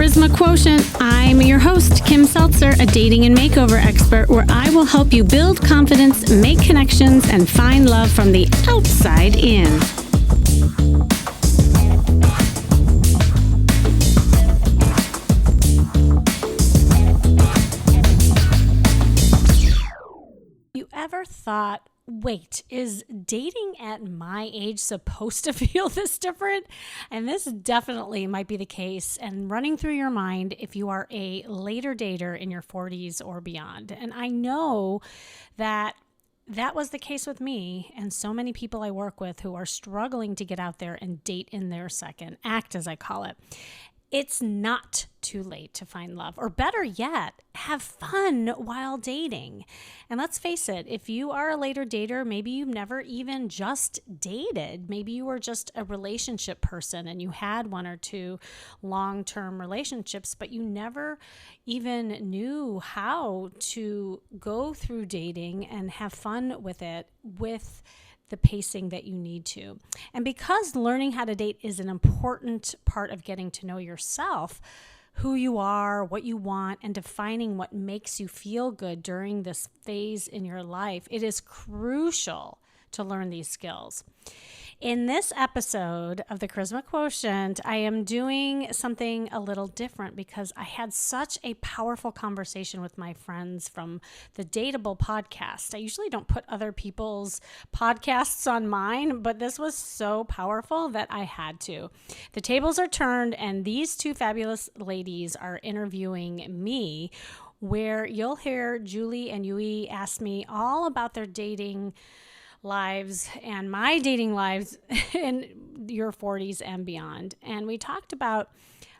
Charisma Quotient. I'm your host, Kim Seltzer, a dating and makeover expert, where I will help you build confidence, make connections, and find love from the outside in. You ever thought, wait, is dating at my age supposed to feel this different? And this definitely might be the case and running through your mind if you are a later dater in your 40s or beyond. And I know that was the case with me and so many people I work with who are struggling to get out there and date in their second act, as I call it. It's not too late to find love, or better yet, have fun while dating. And let's face it, if you are a later dater, maybe you've never even just dated. Maybe you were just a relationship person and you had one or two long-term relationships, but you never even knew how to go through dating and have fun with it with the pacing that you need to. And because learning how to date is an important part of getting to know yourself, who you are, what you want, and defining what makes you feel good during this phase in your life, it is crucial to learn these skills. In this episode of the Charisma Quotient, I am doing something a little different because I had such a powerful conversation with my friends from the Dateable Podcast. I usually don't put other people's podcasts on mine, but this was so powerful that I had to. The tables are turned, and these two fabulous ladies are interviewing me, where you'll hear Julie and Yue ask me all about their dating lives and my dating lives in your 40s and beyond. And we talked about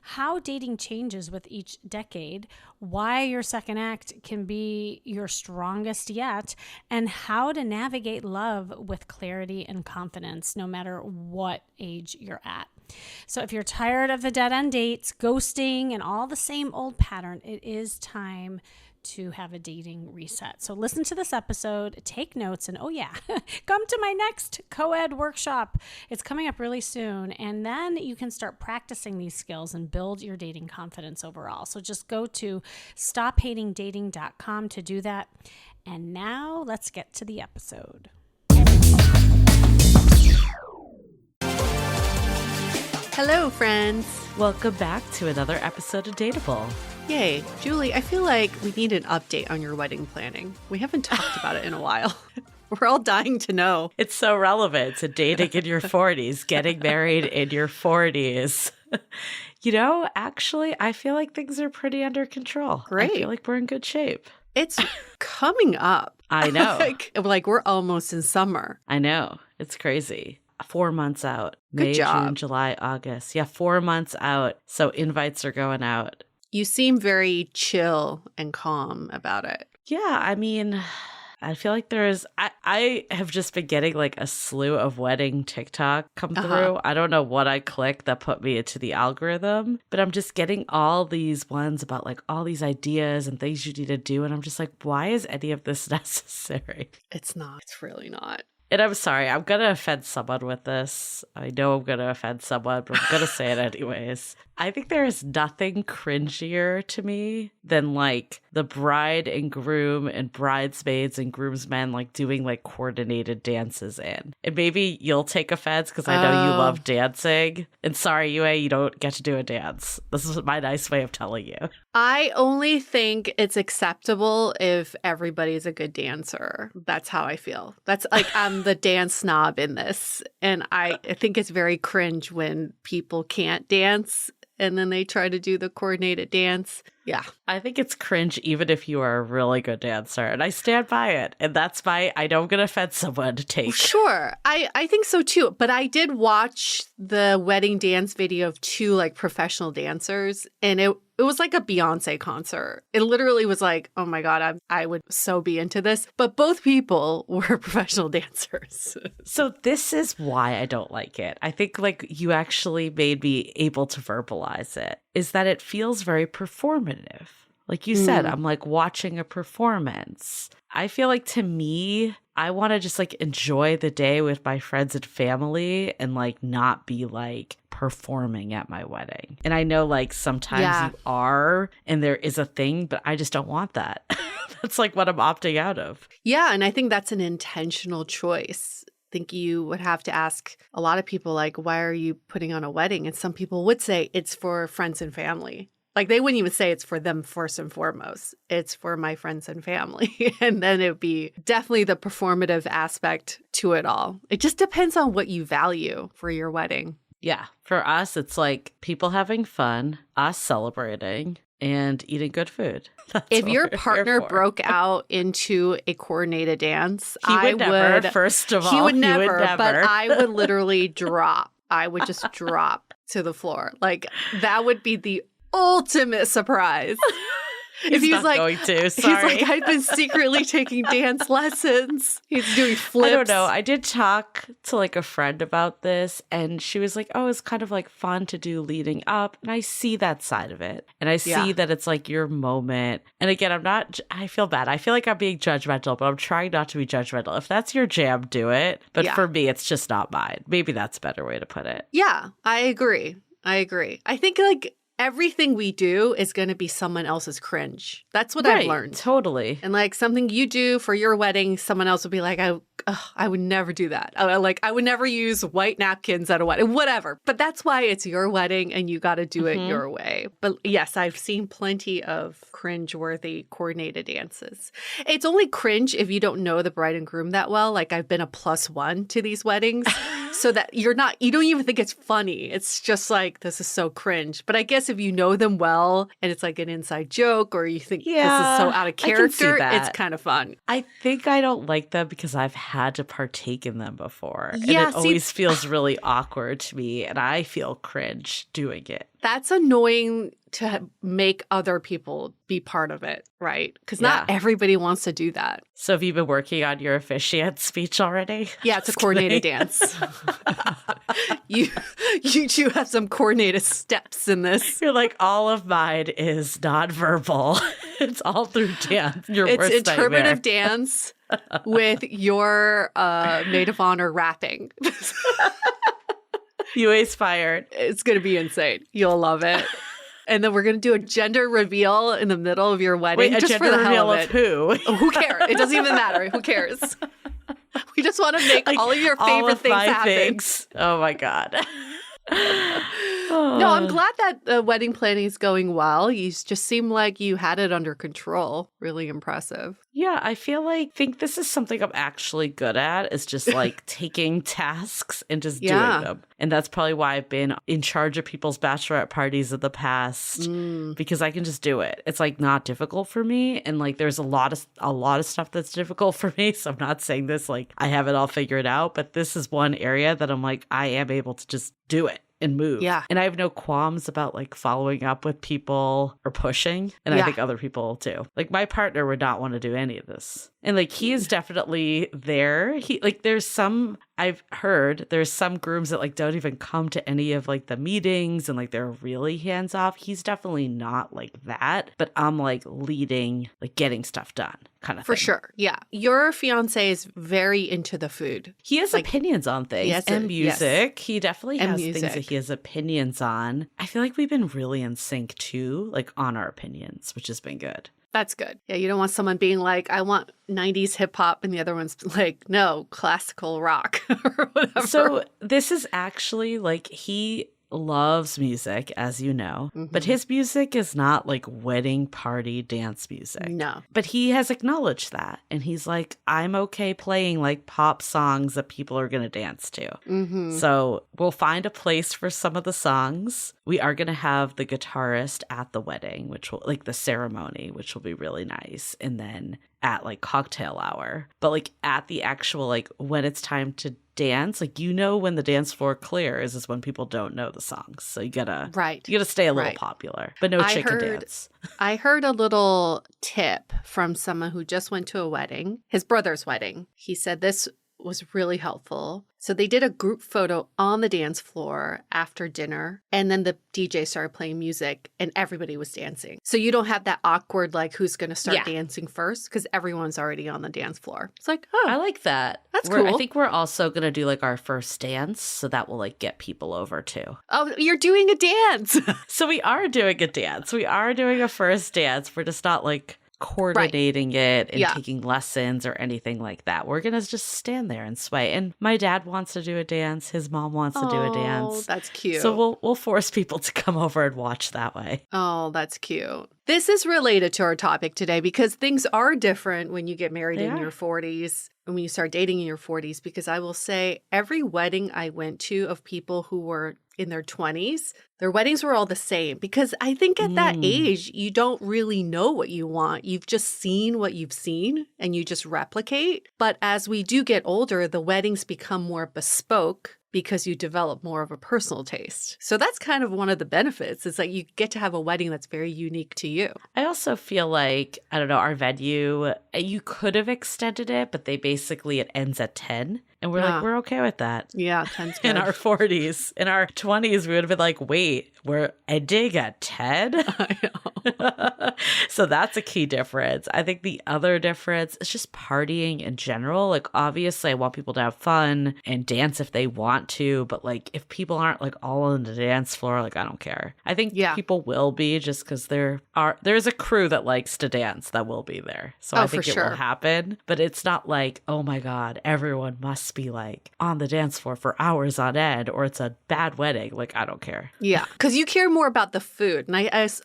how dating changes with each decade, why your second act can be your strongest yet, and how to navigate love with clarity and confidence, no matter what age you're at. So if you're tired of the dead-end dates, ghosting, and all the same old pattern, it is time to have a dating reset. So listen to this episode, take notes, and oh yeah, come to my next co-ed workshop. It's coming up really soon. And then you can start practicing these skills and build your dating confidence overall. So just go to stophatingdating.com to do that. And now let's get to the episode. Hello, friends. Welcome back to another episode of Dateable. Yay. Julie, I feel like we need an update on your wedding planning. We haven't talked about it in a while. We're all dying to know. It's so relevant to dating in your 40s, getting married in your 40s. You know, actually, I feel like things are pretty under control. Great. I feel like we're in good shape. It's coming up. I know. like we're almost in summer. I know. It's crazy. 4 months out. Good May, job. June, July, August. Yeah, 4 months out. So invites are going out. You seem very chill and calm about it. Yeah, I mean, I feel like I have just been getting like a slew of wedding TikTok come through. I don't know what I clicked that put me into the algorithm, but I'm just getting all these ones about like all these ideas and things you need to do. And I'm just like, why is any of this necessary? It's not. It's really not. And I'm sorry, I'm going to offend someone with this. I know I'm going to offend someone, but I'm going to say it anyways. I think there is nothing cringier to me than like the bride and groom and bridesmaids and groomsmen like doing like coordinated dances in. And maybe you'll take offense because I know you love dancing. And sorry, Yue, you don't get to do a dance. This is my nice way of telling you. I only think it's acceptable if everybody's a good dancer. That's how I feel. That's like I'm the dance snob in this. And I think it's very cringe when people can't dance and then they try to do the coordinated dance. Yeah. I think it's cringe even if you are a really good dancer. And I stand by it. And that's my, I know I'm going to offend someone to take. Sure. I think so too. But I did watch the wedding dance video of two like professional dancers. And it was like a Beyonce concert. It literally was like, oh my God, I would so be into this. But both people were professional dancers. So this is why I don't like it. I think like you actually made me able to verbalize it, is that it feels very performative. Like you said, I'm like watching a performance. I feel like to me, I want to just like enjoy the day with my friends and family and like not be like performing at my wedding. And I know like sometimes you are and there is a thing, but I just don't want that. That's like what I'm opting out of. Yeah. And I think that's an intentional choice. I think you would have to ask a lot of people, like, why are you putting on a wedding? And some people would say it's for friends and family. Like, they wouldn't even say it's for them first and foremost. It's for my friends and family. And then it would be definitely the performative aspect to it all. It just depends on what you value for your wedding. Yeah. For us, it's like people having fun, us celebrating, and eating good food. That's if what your we're partner here for. broke out into a coordinated dance, He would never, first of all. He would never, but I would literally drop. I would just drop to the floor. Like, that would be the ultimate surprise. He's not like, going to, sorry. He's like, I've been secretly taking dance lessons. He's doing flips. I don't know. I did talk to like a friend about this, and she was like, oh, it's kind of like fun to do leading up. And I see that side of it. And I see that it's like your moment. And again, I feel bad. I feel like I'm being judgmental, but I'm trying not to be judgmental. If that's your jam, do it. But for me, it's just not mine. Maybe that's a better way to put it. Yeah, I agree. I think like everything we do is going to be someone else's cringe. That's what I've learned. Totally. And like something you do for your wedding, someone else would be like, I would never do that. I would never use white napkins at a wedding, whatever. But that's why it's your wedding and you got to do it your way. But yes, I've seen plenty of cringe-worthy coordinated dances. It's only cringe if you don't know the bride and groom that well. Like, I've been a +1 to these weddings so that you don't even think it's funny. It's just like, this is so cringe. But I guess if you know them well and it's like an inside joke or you think this is so out of character, it's kind of fun. I think I don't like them because I've had to partake in them before. Yeah, and it always feels really awkward to me, and I feel cringe doing it. That's annoying to make other people be part of it, right? Because not everybody wants to do that. So have you been working on your officiant speech already? Yeah, it's a coordinated dance. You do have some coordinated steps in this. You're like, all of mine is nonverbal. It's all through dance. It's interpretive dance with your maid of honor rapping. You inspired. It's going to be insane. You'll love it. And then we're going to do a gender reveal in the middle of your wedding. Wait, a gender reveal of who? Who cares? It doesn't even matter. Who cares? We just want to make all of your favorite things happen. Oh my God. No, I'm glad that the wedding planning is going well. You just seem like you had it under control. Really impressive. Yeah, I think this is something I'm actually good at, is just like taking tasks and just doing them. And that's probably why I've been in charge of people's bachelorette parties in the past, because I can just do it. It's like not difficult for me. And like there's a lot of stuff that's difficult for me. So I'm not saying this like I have it all figured out, but this is one area that I'm like, I am able to just do it and move. Yeah. And I have no qualms about like following up with people or pushing. And I think other people too. Like my partner would not want to do any of this. And like he is definitely there. I've heard there's some grooms that like don't even come to any of like the meetings and like they're really hands off. He's definitely not like that. But I'm like leading, like getting stuff done kind of thing. For sure. Yeah. Your fiance is very into the food. He has opinions on things and music. He definitely has things that he has opinions on. I feel like we've been really in sync too, like on our opinions, which has been good. That's good. Yeah, you don't want someone being like, I want 90s hip hop, and the other one's like, no, classical rock or whatever. So this is actually like he loves music, as you know, but his music is not like wedding party dance music. No. But he has acknowledged that. And he's like, I'm okay playing like pop songs that people are going to dance to. So we'll find a place for some of the songs. We are going to have the guitarist at the wedding, which will like the ceremony, which will be really nice. And then at like cocktail hour, but like at the actual, like when it's time to dance, like when the dance floor clears is when people don't know the songs. So you gotta stay a little popular, but no chicken dance. I heard a little tip from someone who just went to a wedding, his brother's wedding. He said this was really helpful. So they did a group photo on the dance floor after dinner, and then the DJ started playing music and everybody was dancing. So you don't have that awkward, like, who's going to start dancing first, because everyone's already on the dance floor. It's like, oh, I like that. That's cool. I think we're also going to do like our first dance, so that will like get people over too. Oh, you're doing a dance. So we are doing a dance. We are doing a first dance. We're just not like coordinating it and taking lessons or anything like that. We're gonna just stand there and sway. And my dad wants to do a dance. His mom wants to do a dance. Oh, that's cute. So we'll force people to come over and watch that way. Oh, that's cute. This is related to our topic today because things are different when you get married in your 40s and when you start dating in your 40s, because I will say every wedding I went to of people who were in their 20s, their weddings were all the same, because I think at that age, you don't really know what you want. You've just seen what you've seen and you just replicate. But as we do get older, the weddings become more bespoke because you develop more of a personal taste. So that's kind of one of the benefits. It's like you get to have a wedding that's very unique to you. I also feel like, I don't know, our venue, you could have extended it, but they basically, it ends at 10. And we're like, we're okay with that. Yeah, 10's good. In our 40s. In our 20s, we would have been like, wait, we're ending at 10? I know. So that's a key difference. I think the other difference is just partying in general. Like, obviously, I want people to have fun and dance if they want to. But, like, if people aren't, like, all on the dance floor, like, I don't care. I think people will be just because there's a crew that likes to dance that will be there. So I think it will happen. But it's not like, oh, my God, everyone must be like on the dance floor for hours on end, or it's a bad wedding. Like, I don't care. Yeah, because you care more about the food. And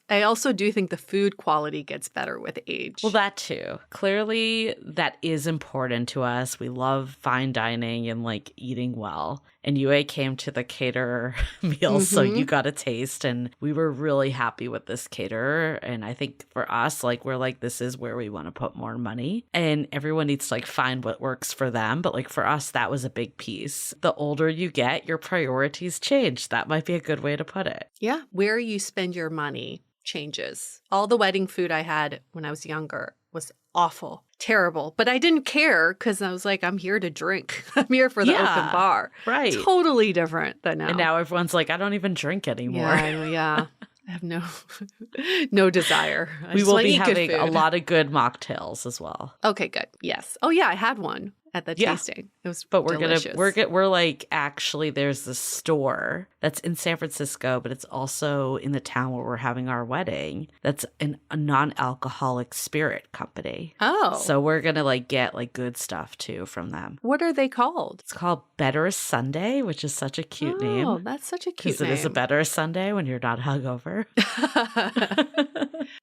I also do think the food quality gets better with age. Well, that too. Clearly, that is important to us. We love fine dining and like eating well. And Yue came to the caterer meal, so you got a taste. And we were really happy with this caterer. And I think for us, like, we're like, this is where we want to put more money. And everyone needs to like find what works for them. But like for us, that was a big piece. The older you get, your priorities change. That might be a good way to put it. Yeah. Where you spend your money changes. All the wedding food I had when I was younger was awful, terrible. But I didn't care because I was like, I'm here to drink. I'm here for the open bar. Right. Totally different than now. And now everyone's like, I don't even drink anymore. Yeah. I have no desire. We will be having a lot of good mocktails as well. Okay, good. Yes. Oh yeah, I had one at the tasting. It was delicious. We're like, actually, there's this store that's in San Francisco, but it's also in the town where we're having our wedding. That's a non-alcoholic spirit company. Oh. So we're going to like get like good stuff too from them. What are they called? It's called Better Sunday, which is such a cute name. Oh, that's such a cute name. Because it is a better Sunday when you're not hungover.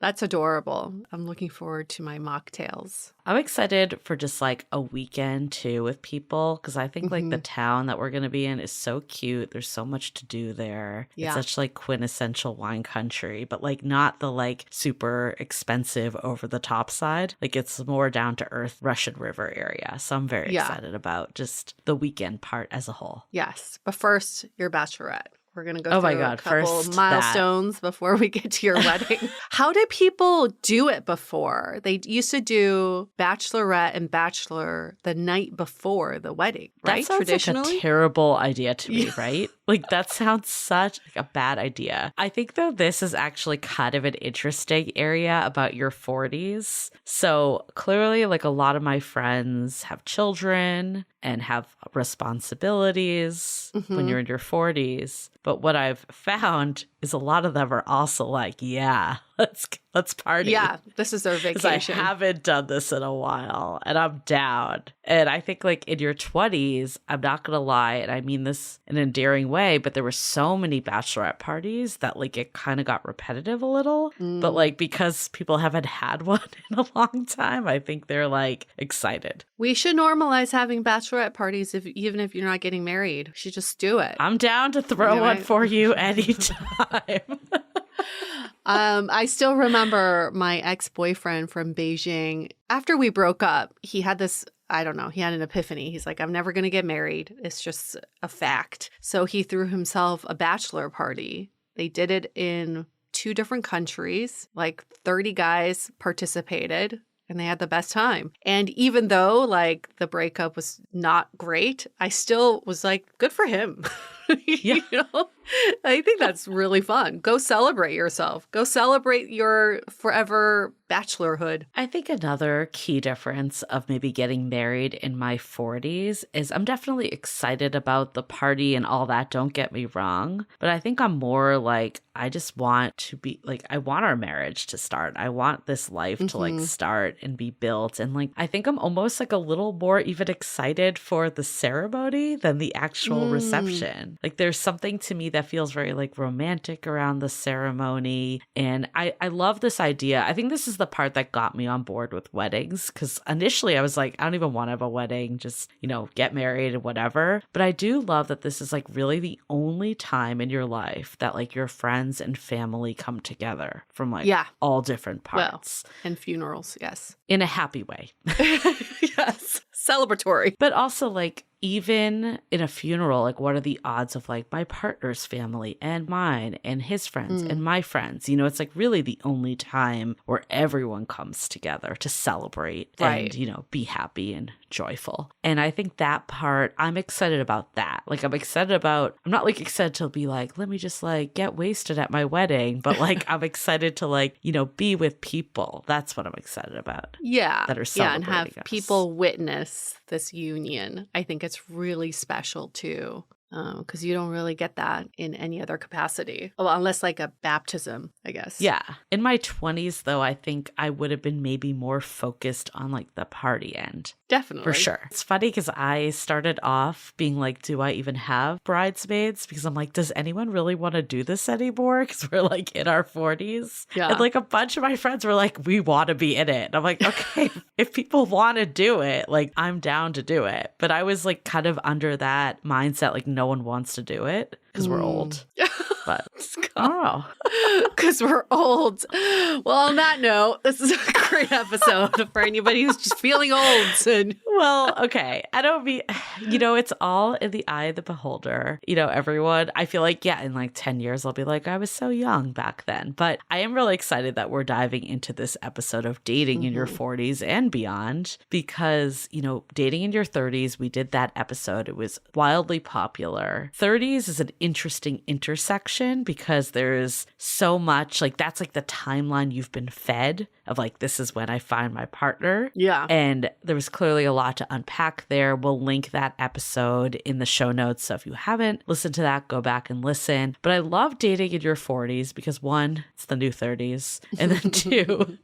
That's adorable. I'm looking forward to my mocktails. I'm excited for just like a weekend too with people, because I think like the town that we're going to be in is so cute. There's so much to do there. Yeah. It's such like quintessential wine country, but like not the like super expensive over the top side. Like it's more down to earth Russian River area. So I'm very excited about just the weekend part as a whole. Yes. But first, your bachelorette. We're going to go through a couple first milestones before we get to your wedding. How did people do it before? They used to do bachelorette and bachelor the night before the wedding, right? That sounds traditionally? like a terrible idea to me, right? Like that sounds such like a bad idea. I think though this is actually kind of an interesting area about your 40s. So clearly like a lot of my friends have children and have responsibilities when you're in your 40s. But what I've found is a lot of them are also like, yeah, let's party. Yeah, this is their vacation. Because I haven't done this in a while and I'm down. And I think like in your 20s, I'm not going to lie, and I mean this in an endearing way, but there were so many bachelorette parties that like it kind of got repetitive a little. But like because people haven't had one in a long time, I think they're like excited. We should normalize having bachelorette parties even if you're not getting married. We should just do it. I'm down to throw one for you anytime. I still remember my ex-boyfriend from Beijing. After we broke up, he had this, I don't know, he had an epiphany. He's like, I'm never going to get married. It's just a fact. So he threw himself a bachelor party. They did it in 2 different countries. Like 30 guys participated. and they had the best time. And even though like the breakup was not great, I still was like, good for him. You know, I think that's really fun. Go celebrate yourself. Go celebrate your forever bachelorhood. I think another key difference of maybe getting married in my 40s is I'm definitely excited about the party and all that. Don't get me wrong. But I think I'm more like, I just want to be like, I want our marriage to start. I want this life to like start and be built. And like, I think I'm almost like a little more even excited for the ceremony than the actual reception. Like there's something to me that feels very like romantic around the ceremony. And I love this idea. I think this is the part that got me on board with weddings, because initially I was like, I don't even want to have a wedding, just, you know, get married and whatever. But I do love that this is like really the only time in your life that like your friends and family come together from like all different parts. Well, and funerals, yes. In a happy way. Yes. Celebratory. But also like, even in a funeral, like what are the odds of like my partner's family and mine and his friends and my friends? You know, it's like really the only time where everyone comes together to celebrate and, you know, be happy and joyful. And I think that part, I'm excited about that. Like I'm not like excited to be like, let me just like get wasted at my wedding, but like I'm excited to like, you know, be with people. That's what I'm excited about. Yeah. That are celebrating and have us. people witness this union. I think it's really special too, because you don't really get that in any other capacity. Well, unless like a baptism, I guess. Yeah. In my 20s, though, I think I would have been maybe more focused on like the party end. Definitely. For sure. It's funny because I started off being like, do I even have bridesmaids? Because I'm like, does anyone really want to do this anymore? Because we're like in our 40s. Yeah. And like a bunch of my friends were like, we want to be in it. And I'm like, okay, if people want to do it, like I'm down to do it. But I was like kind of under that mindset, like no one wants to do it because we're old. But I don't know. Because we're old. Well, on that note, this is a great episode for anybody who's just feeling old. Well, okay. I don't mean, you know, it's all in the eye of the beholder. You know, everyone, I feel like, yeah, in like 10 years, I'll be like, I was so young back then. But I am really excited that we're diving into this episode of dating in your 40s and beyond, because, you know, dating in your 30s, we did that episode. It was wildly popular. 30s is an interesting intersection because there's so much, like, that's like the timeline you've been fed of like, this is when I find my partner. Yeah. And there was clearly a lot to unpack there. We'll link that episode in the show notes. So if you haven't listened to that, go back and listen. But I love dating in your 40s because one, it's the new 30s. And then two,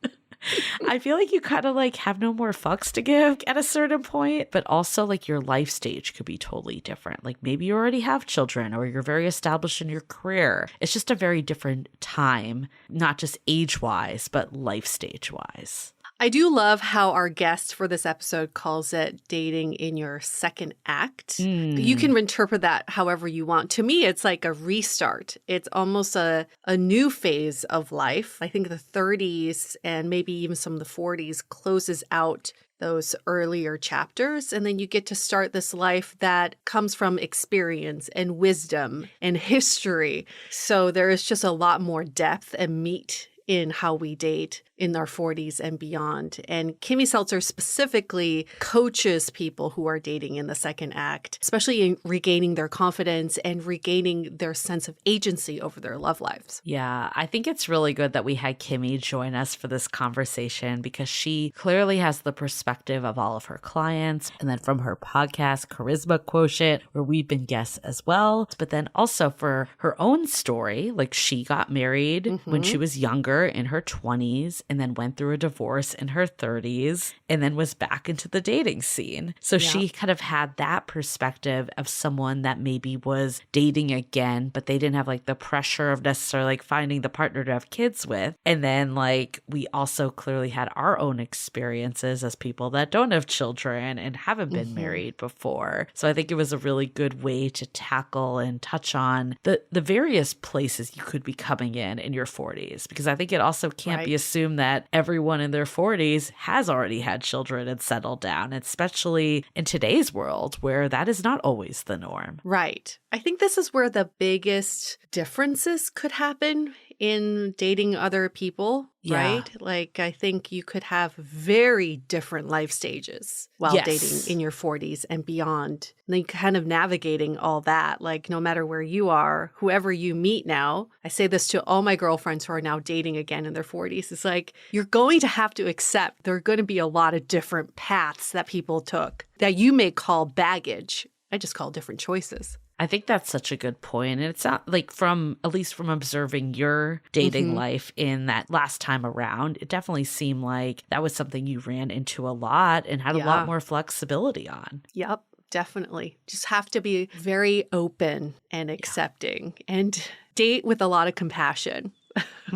I feel like you kind of like have no more fucks to give at a certain point, but also like your life stage could be totally different. Like maybe you already have children or you're very established in your career. It's just a very different time, not just age-wise, but life stage-wise. I do love how our guest for this episode calls it dating in your second act. You can interpret that however you want. To me, it's like a restart. It's almost a new phase of life. I think the 30s and maybe even some of the 40s closes out those earlier chapters. And then you get to start this life that comes from experience and wisdom and history. So there is just a lot more depth and meat in how we date in our 40s and beyond. And Kimmy Seltzer specifically coaches people who are dating in the second act, especially in regaining their confidence and regaining their sense of agency over their love lives. Yeah, I think it's really good that we had Kimmy join us for this conversation because she clearly has the perspective of all of her clients, and then from her podcast, Charisma Quotient, where we've been guests as well. But then also for her own story, like she got married when she was younger in her 20s, and then went through a divorce in her 30s, and then was back into the dating scene. So she kind of had that perspective of someone that maybe was dating again, but they didn't have like the pressure of necessarily like finding the partner to have kids with. And then like we also clearly had our own experiences as people that don't have children and haven't been married before. So I think it was a really good way to tackle and touch on the various places you could be coming in your 40s, because I think it also can't be assumed that everyone in their 40s has already had children and settled down, especially in today's world where that is not always the norm. Right. I think this is where the biggest differences could happen in dating other people, Yeah. right? Like, I think you could have very different life stages while Yes. dating in your 40s and beyond. And then kind of navigating all that, like, no matter where you are, whoever you meet now, I say this to all my girlfriends who are now dating again in their 40s, it's like, you're going to have to accept there are going to be a lot of different paths that people took that you may call baggage. I just call different choices. I think that's such a good point. And it's not like at least from observing your dating life in that last time around, it definitely seemed like that was something you ran into a lot and had a lot more flexibility on. Yep, definitely. Just have to be very open and accepting and date with a lot of compassion.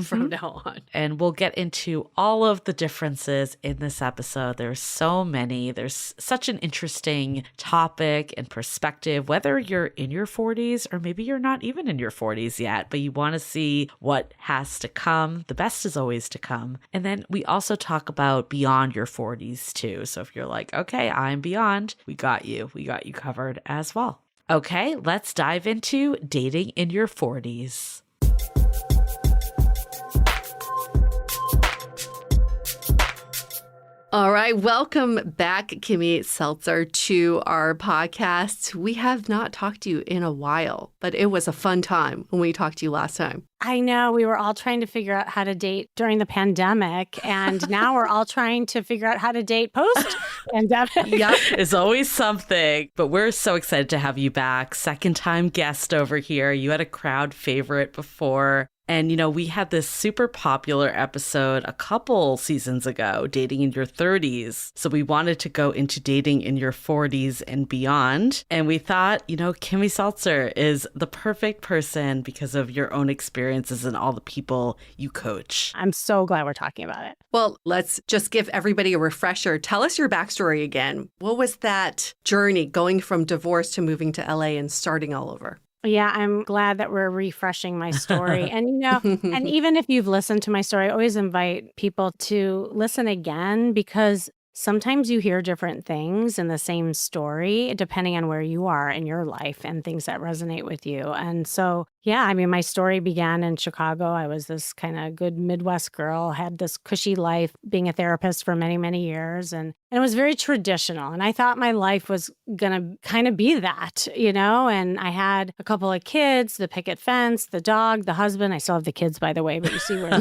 From now on. And we'll get into all of the differences in this episode. There's so many. There's such an interesting topic and perspective, whether you're in your 40s or maybe you're not even in your 40s yet, but you want to see what has to come. The best is always to come. And then we also talk about beyond your 40s too. So if you're like, okay, I'm beyond, we got you. We got you covered as well. Okay, let's dive into dating in your 40s. All right. Welcome back, Kimmy Seltzer, to our podcast. We have not talked to you in a while, but it was a fun time when we talked to you last time. I know we were all trying to figure out how to date during the pandemic, and now we're all trying to figure out how to date post-pandemic. Yep. It's always something, but we're so excited to have you back. Second time guest over here. You had a crowd favorite before. And, we had this super popular episode a couple seasons ago, dating in your 30s. So we wanted to go into dating in your 40s and beyond. And we thought, Kimmy Seltzer is the perfect person because of your own experiences and all the people you coach. I'm so glad we're talking about it. Well, let's just give everybody a refresher. Tell us your backstory again. What was that journey going from divorce to moving to LA and starting all over? Yeah, I'm glad that we're refreshing my story. And, and even if you've listened to my story, I always invite people to listen again because sometimes you hear different things in the same story, depending on where you are in your life and things that resonate with you. And so, my story began in Chicago. I was this kind of good Midwest girl, had this cushy life being a therapist for many, many years. And it was very traditional. And I thought my life was going to kind of be that, and I had a couple of kids, the picket fence, the dog, the husband. I still have the kids, by the way, but you see where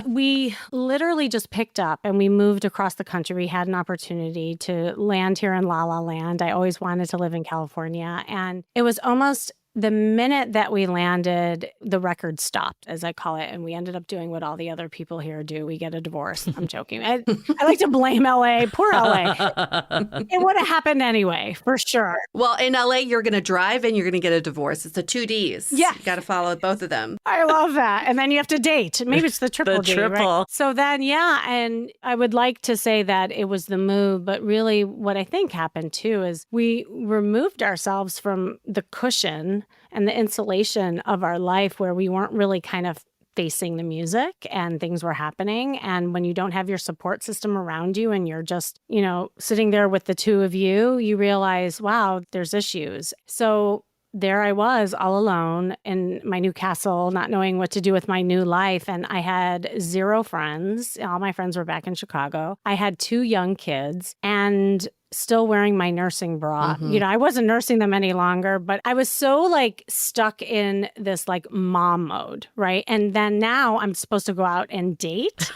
we literally just picked up and we moved across the country. We had an opportunity to land here in La La Land. I always wanted to live in California. And it was almost the minute that we landed, the record stopped, as I call it, and we ended up doing what all the other people here do. We get a divorce. I'm joking. I like to blame LA. Poor LA. It would have happened anyway, for sure. Well, in LA, you're going to drive and you're going to get a divorce. It's the 2 Ds. Yeah. You got to follow both of them. I love that. And then you have to date. Maybe it's the triple D, triple. right? So then, and I would like to say that it was the move, but really what I think happened too is we removed ourselves from the cushion and the insulation of our life where we weren't really kind of facing the music and things were happening. And when you don't have your support system around you and you're just, sitting there with the two of you, you realize, wow, there's issues. So there I was all alone in my new castle, not knowing what to do with my new life. And I had 0 friends. All my friends were back in Chicago. I had 2 young kids and still wearing my nursing bra. I wasn't nursing them any longer, but I was so stuck in this mom mode, right? And then now I'm supposed to go out and date.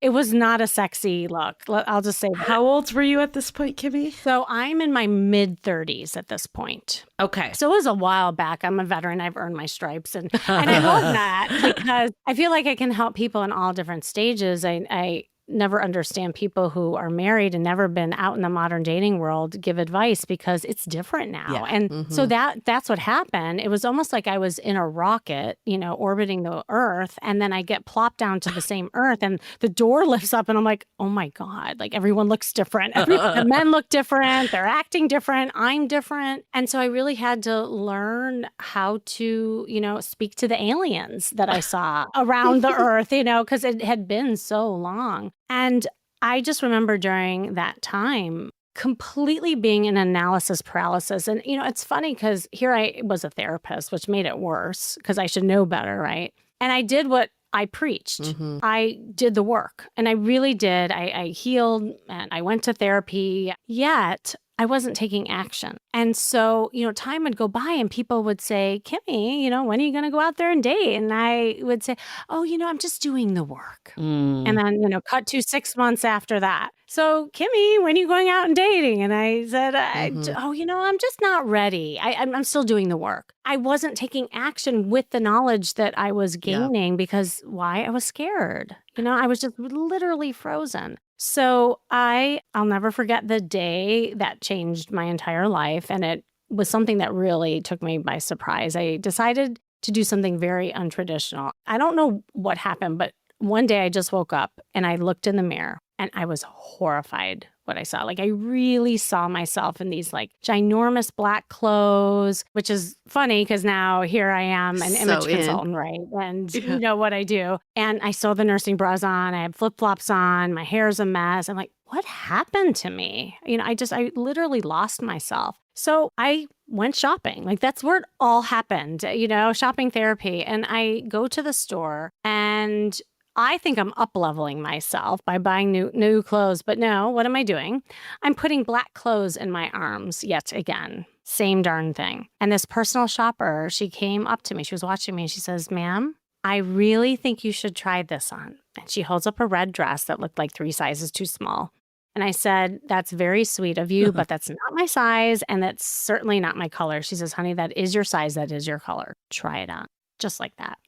It was not a sexy look. I'll just say that. How old were you at this point, Kimmy? So I'm in my mid-30s at this point. Okay. So it was a while back. I'm a veteran. I've earned my stripes. And I love that because I feel like I can help people in all different stages. I never understand people who are married and never been out in the modern dating world give advice because it's different now. Yeah. And so that's what happened. It was almost like I was in a rocket, orbiting the Earth. And then I get plopped down to the same Earth and the door lifts up and I'm like, oh my God, everyone looks different. The men look different. They're acting different. I'm different. And so I really had to learn how to, speak to the aliens that I saw around the Earth, because it had been so long. And I just remember during that time completely being in analysis paralysis. And, it's funny because here I was a therapist, which made it worse because I should know better, right? And I did what I preached. Mhm. I did the work, and I really did. I healed and I went to therapy, yet I wasn't taking action. And so, time would go by and people would say, Kimmy, when are you going to go out there and date? And I would say, oh, I'm just doing the work. And then, cut to 6 months after that. So, Kimmy, when are you going out and dating? And I said, Mhm. I'm just not ready. I'm still doing the work. I wasn't taking action with the knowledge that I was Yeah. gaining because why? I was scared. I was just literally frozen. So I'll never forget the day that changed my entire life. And it was something that really took me by surprise. I decided to do something very untraditional. I don't know what happened, but one day I just woke up and I looked in the mirror and I was horrified what I saw. Like I really saw myself in these like ginormous black clothes, which is funny because now here I am, an image consultant, right? And you know what I do. And I saw the nursing bras on, I had flip-flops on, my hair's a mess. I'm like, what happened to me? I literally lost myself. So I went shopping. Like that's where it all happened, shopping therapy. And I go to the store and I think I'm up-leveling myself by buying new clothes. But no, what am I doing? I'm putting black clothes in my arms yet again. Same darn thing. And this personal shopper, she came up to me. She was watching me and she says, ma'am, I really think you should try this on. And she holds up a red dress that looked like 3 sizes too small. And I said, that's very sweet of you, but that's not my size. And that's certainly not my color. She says, honey, that is your size. That is your color. Try it on. Just like that.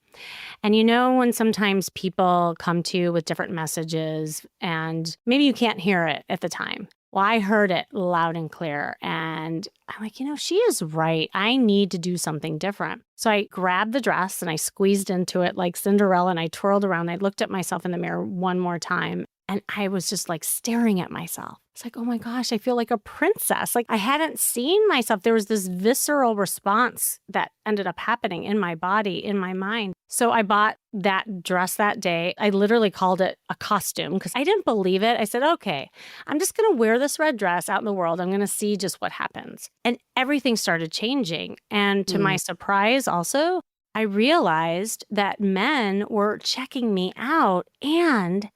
And when sometimes people come to you with different messages and maybe you can't hear it at the time. Well, I heard it loud and clear. And I'm like, she is right. I need to do something different. So I grabbed the dress and I squeezed into it like Cinderella and I twirled around. I looked at myself in the mirror one more time. And I was just like staring at myself. It's like, oh my gosh, I feel like a princess. Like I hadn't seen myself. There was this visceral response that ended up happening in my body, in my mind. So I bought that dress that day. I literally called it a costume because I didn't believe it. I said, okay, I'm just going to wear this red dress out in the world. I'm going to see just what happens. And everything started changing. And to my surprise also, I realized that men were checking me out and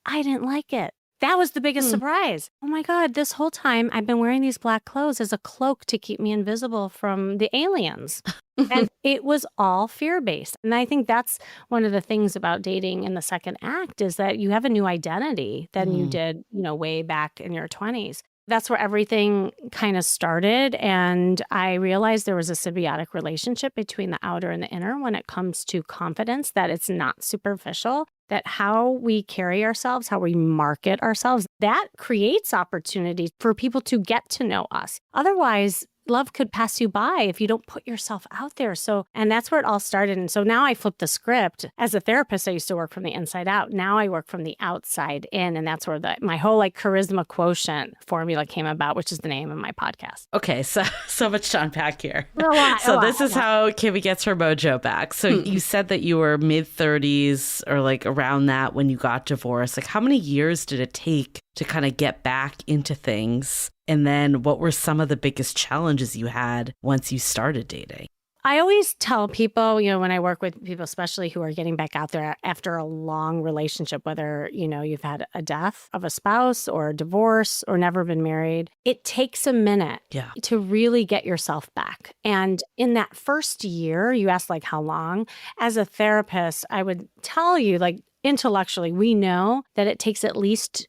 I didn't like it. That was the biggest surprise. Oh my God, this whole time I've been wearing these black clothes as a cloak to keep me invisible from the aliens. And it was all fear-based. And I think that's one of the things about dating in the second act is that you have a new identity than you did, way back in your 20s. That's where everything kind of started. And I realized there was a symbiotic relationship between the outer and the inner when it comes to confidence, that it's not superficial, that how we carry ourselves, how we market ourselves, that creates opportunity for people to get to know us. Otherwise, love could pass you by if you don't put yourself out there. And that's where it all started. And so now I flip the script. As a therapist, I used to work from the inside out. Now I work from the outside in. And that's where my whole Charisma Quotient formula came about, which is the name of my podcast. Okay, so much to unpack here. A lot. This is how Kimmy gets her mojo back. So you said that you were mid-30s or around that when you got divorced. How many years did it take to kind of get back into things? And then what were some of the biggest challenges you had once you started dating? I always tell people, when I work with people, especially who are getting back out there after a long relationship, whether, you've had a death of a spouse or a divorce or never been married, it takes a minute to really get yourself back. And in that first year, you asked how long? As a therapist, I would tell you, intellectually, we know that it takes at least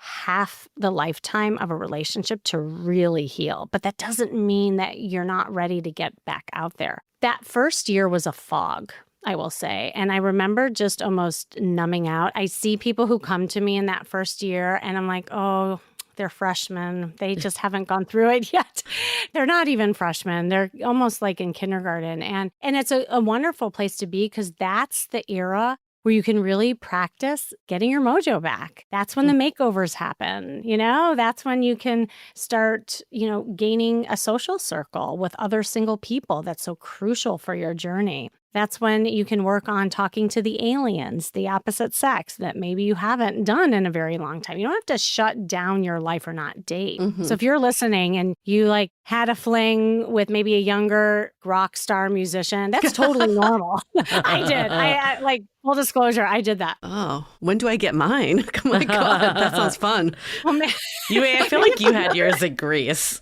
half the lifetime of a relationship to really heal. But that doesn't mean that you're not ready to get back out there. That first year was a fog, I will say. And I remember just almost numbing out. I see people who come to me in that first year and I'm like, oh, they're freshmen. They just haven't gone through it yet. They're not even freshmen. They're almost in kindergarten. And it's a wonderful place to be because that's the era where you can really practice getting your mojo back. That's when the makeovers happen, That's when you can start, gaining a social circle with other single people. That's so crucial for your journey. That's when you can work on talking to the aliens, the opposite sex that maybe you haven't done in a very long time. You don't have to shut down your life or not date. So if you're listening and you like had a fling with maybe a younger rock star musician, that's totally normal. I did. I like, full disclosure, I did that. Oh, when do I get mine? Oh my God, that sounds fun. Oh, man. I feel like you had yours in Greece.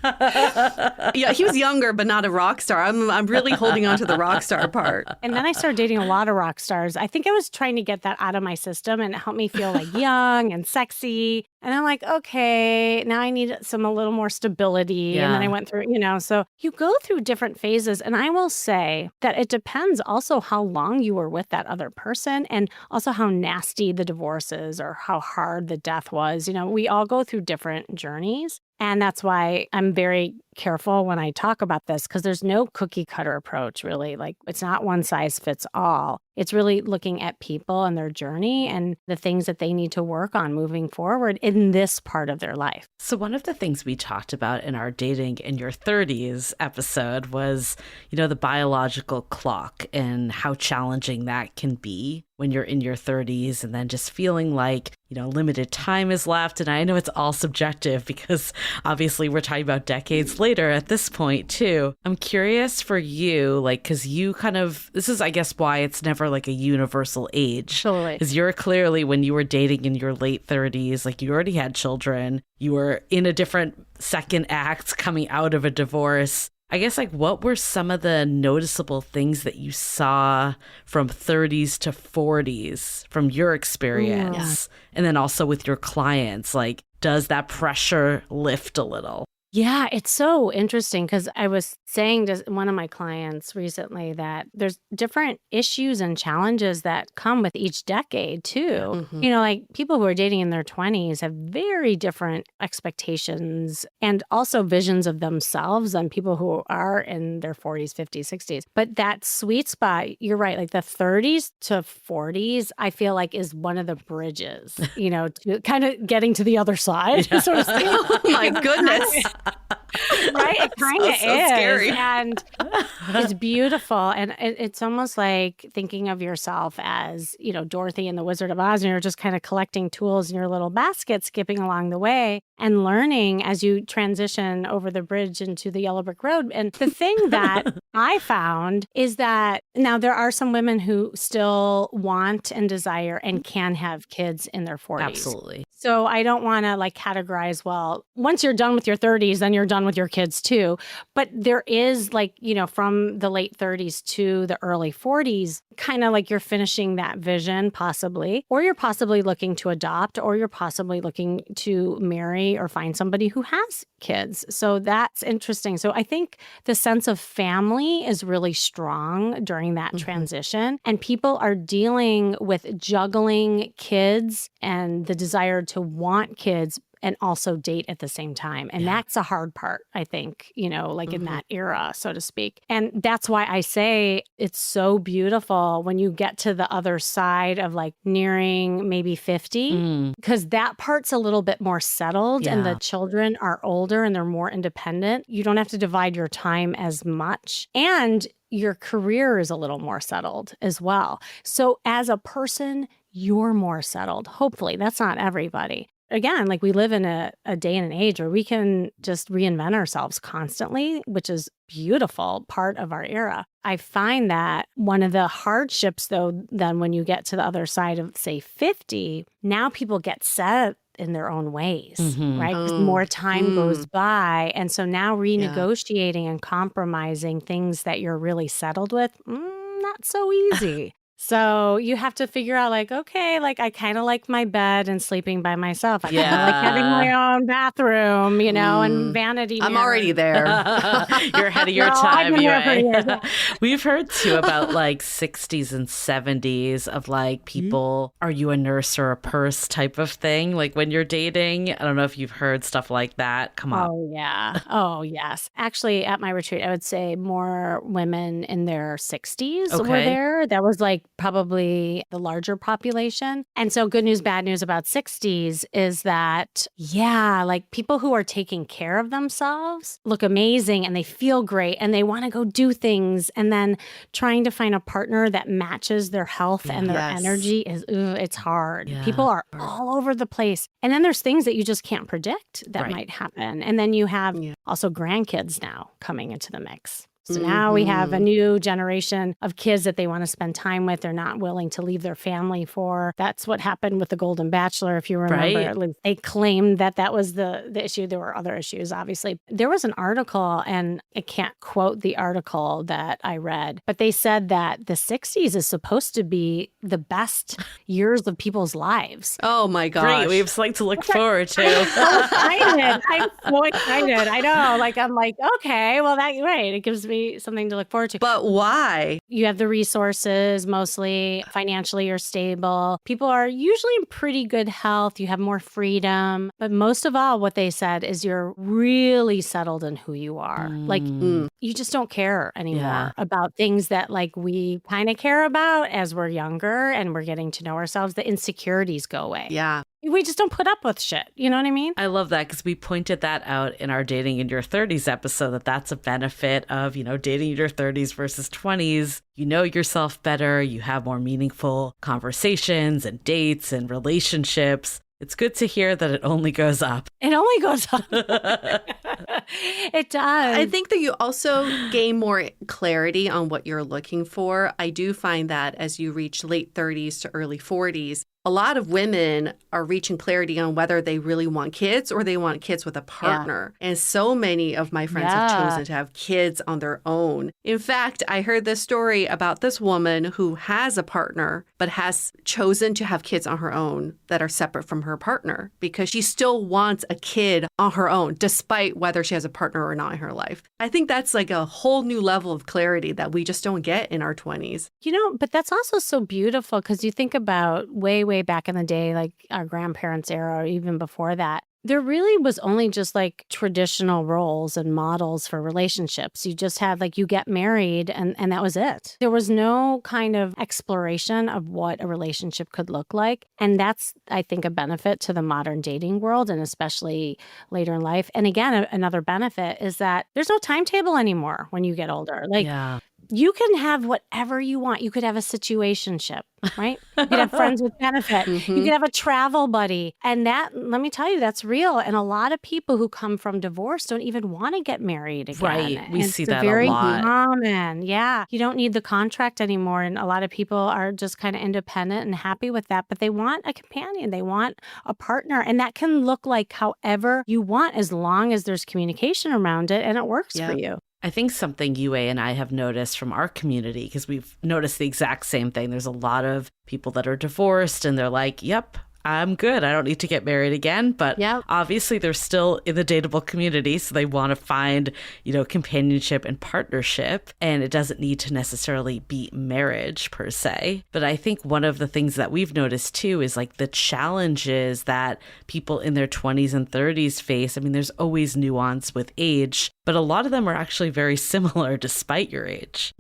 Yeah, he was younger, but not a rock star. I'm really holding on to the rock star part. And then I started dating a lot of rock stars. I think I was trying to get that out of my system and it helped me feel like young and sexy. And I'm like, okay, now I need a little more stability. Yeah. And then I went through, so you go through different phases. And I will say that it depends also how long you were with that other person and also how nasty the divorce is or how hard the death was. We all go through different journeys. And that's why I'm very careful when I talk about this because there's no cookie cutter approach, really. Like it's not one size fits all. It's really looking at people and their journey and the things that they need to work on moving forward in this part of their life. So one of the things we talked about in our Dating in Your 30s episode was, the biological clock and how challenging that can be when you're in your 30s and then just feeling like, limited time is left. And I know it's all subjective because obviously we're talking about decades later at this point too. I'm curious for you, because you this is, I guess, why it's never like a universal age. Totally. Because you're clearly, when you were dating in your late 30s, you already had children, you were in a different second act coming out of a divorce. I guess, what were some of the noticeable things that you saw from 30s to 40s from your experience? And then also with your clients, does that pressure lift a little? Yeah, it's so interesting because I was saying to one of my clients recently that there's different issues and challenges that come with each decade too. People who are dating in their 20s have very different expectations and also visions of themselves than people who are in their 40s, 50s, 60s. But that sweet spot, you're right, the 30s to 40s, I feel like is one of the bridges, to kind of getting to the the side, so to speak. Oh my goodness. Right? It kind of so is. scary. And it's beautiful. And it's almost like thinking of yourself as, Dorothy and the Wizard of Oz, and you're just kind of collecting tools in your little basket, skipping along the way and learning as you transition over the bridge into the yellow brick road. And the thing that I found is that now there are some women who still want and desire and can have kids in their 40s. Absolutely. So I don't want to categorize, once you're done with your 30s, then you're done with your kids too. But there is from the late 30s to the early 40s, kind of you're finishing that vision possibly, or you're possibly looking to adopt, or you're possibly looking to marry or find somebody who has kids. So that's interesting. So I think the sense of family is really strong during that transition. And people are dealing with juggling kids and the desire to want kids and also date at the same time. And that's a hard part, I think, in that era, so to speak. And that's why I say it's so beautiful when you get to the other side of nearing maybe 50, because that part's a little bit more settled and the children are older and they're more independent. You don't have to divide your time as much. And your career is a little more settled as well. So as a person, you're more settled. Hopefully, that's not everybody. Again, we live in a day and an age where we can just reinvent ourselves constantly, which is beautiful part of our era. I find that one of the hardships, though, then when you get to the other side of, say, 50, now people get set in their own ways, right? Because more time goes by. And so now renegotiating and compromising things that you're really settled with, not so easy. So you have to figure out okay, I kind of like my bed and sleeping by myself. I kind of like having my own bathroom, and vanity I'm mirror. already there. You're ahead of your time, Yue. We've heard too about 60s and 70s of people, are you a nurse or a purse type of thing? When you're dating, I don't know if you've heard stuff like that. Come on. Oh, yeah. Oh, yes. Actually, at my retreat, I would say more women in their 60s were there. That was probably the larger population. And so good news, bad news about 60s is that, yeah, like people who are taking care of themselves look amazing and they feel great and they want to go do things. And then trying to find a partner that matches their health and their energy is, it's hard. Yeah. People are all over the place. And then there's things that you just can't predict that might happen. And then you have also grandkids now coming into the mix. So now we have a new generation of kids that they want to spend time with. They're not willing to leave their family for. That's what happened with the Golden Bachelor, if you remember. They claimed that that was the issue. There were other issues, obviously. There was an article, and I can't quote the article that I read, but they said that the 60s is supposed to be the best years of people's lives. Oh, my gosh. Great. We have something to look forward to. I'm so excited. I know. Like, I'm like, okay, well, that's right. It gives me something to look forward to. But why? You have the resources, mostly financially you're stable. People are usually in pretty good health. You have more freedom. But most of all, what they said is you're really settled in who you are. Like you just don't care anymore about things that like we kind of care about as we're younger and we're getting to know ourselves. The insecurities go away. Yeah. We just don't put up with shit. You know what I mean? I love that because we pointed that out in our Dating in Your 30s episode, that that's a benefit of, dating in your 30s versus 20s. You know yourself better. You have more meaningful conversations and dates and relationships. It's good to hear that it only goes up. It only goes up. It does. I think that you also gain more clarity on what you're looking for. I do find that as you reach late 30s to early 40s, a lot of women are reaching clarity on whether they really want kids or they want kids with a partner. Yeah. And so many of my friends have chosen to have kids on their own. In fact, I heard this story about this woman who has a partner, but has chosen to have kids on her own that are separate from her partner because she still wants a kid on her own, despite whether she has a partner or not in her life. I think that's like a whole new level of clarity that we just don't get in our 20s. But that's also so beautiful because you think about way back in the day, like our grandparents' era, or even before that, there really was only just like traditional roles and models for relationships. You just had like you get married and that was it. There was no kind of exploration of what a relationship could look like. And that's, I think, a benefit to the modern dating world and especially later in life. And again, another benefit is that there's no timetable anymore when you get older. Like, you can have whatever you want. You could have a situationship, right? You could have friends with benefit. You could have a travel buddy. And that, let me tell you, that's real. And a lot of people who come from divorce don't even want to get married again. Right. We see that very a lot. Common. Yeah. You don't need the contract anymore. And a lot of people are just kind of independent and happy with that. But they want a companion. They want a partner. And that can look like however you want as long as there's communication around it and it works for you. I think something Yue and I have noticed from our community, because we've noticed the exact same thing. There's a lot of people that are divorced and they're like, yep, I'm good. I don't need to get married again. But obviously they're still in the dateable community. So they want to find, companionship and partnership. And it doesn't need to necessarily be marriage per se. But I think one of the things that we've noticed too is like the challenges that people in their 20s and 30s face. I mean, there's always nuance with age, but a lot of them are actually very similar despite your age.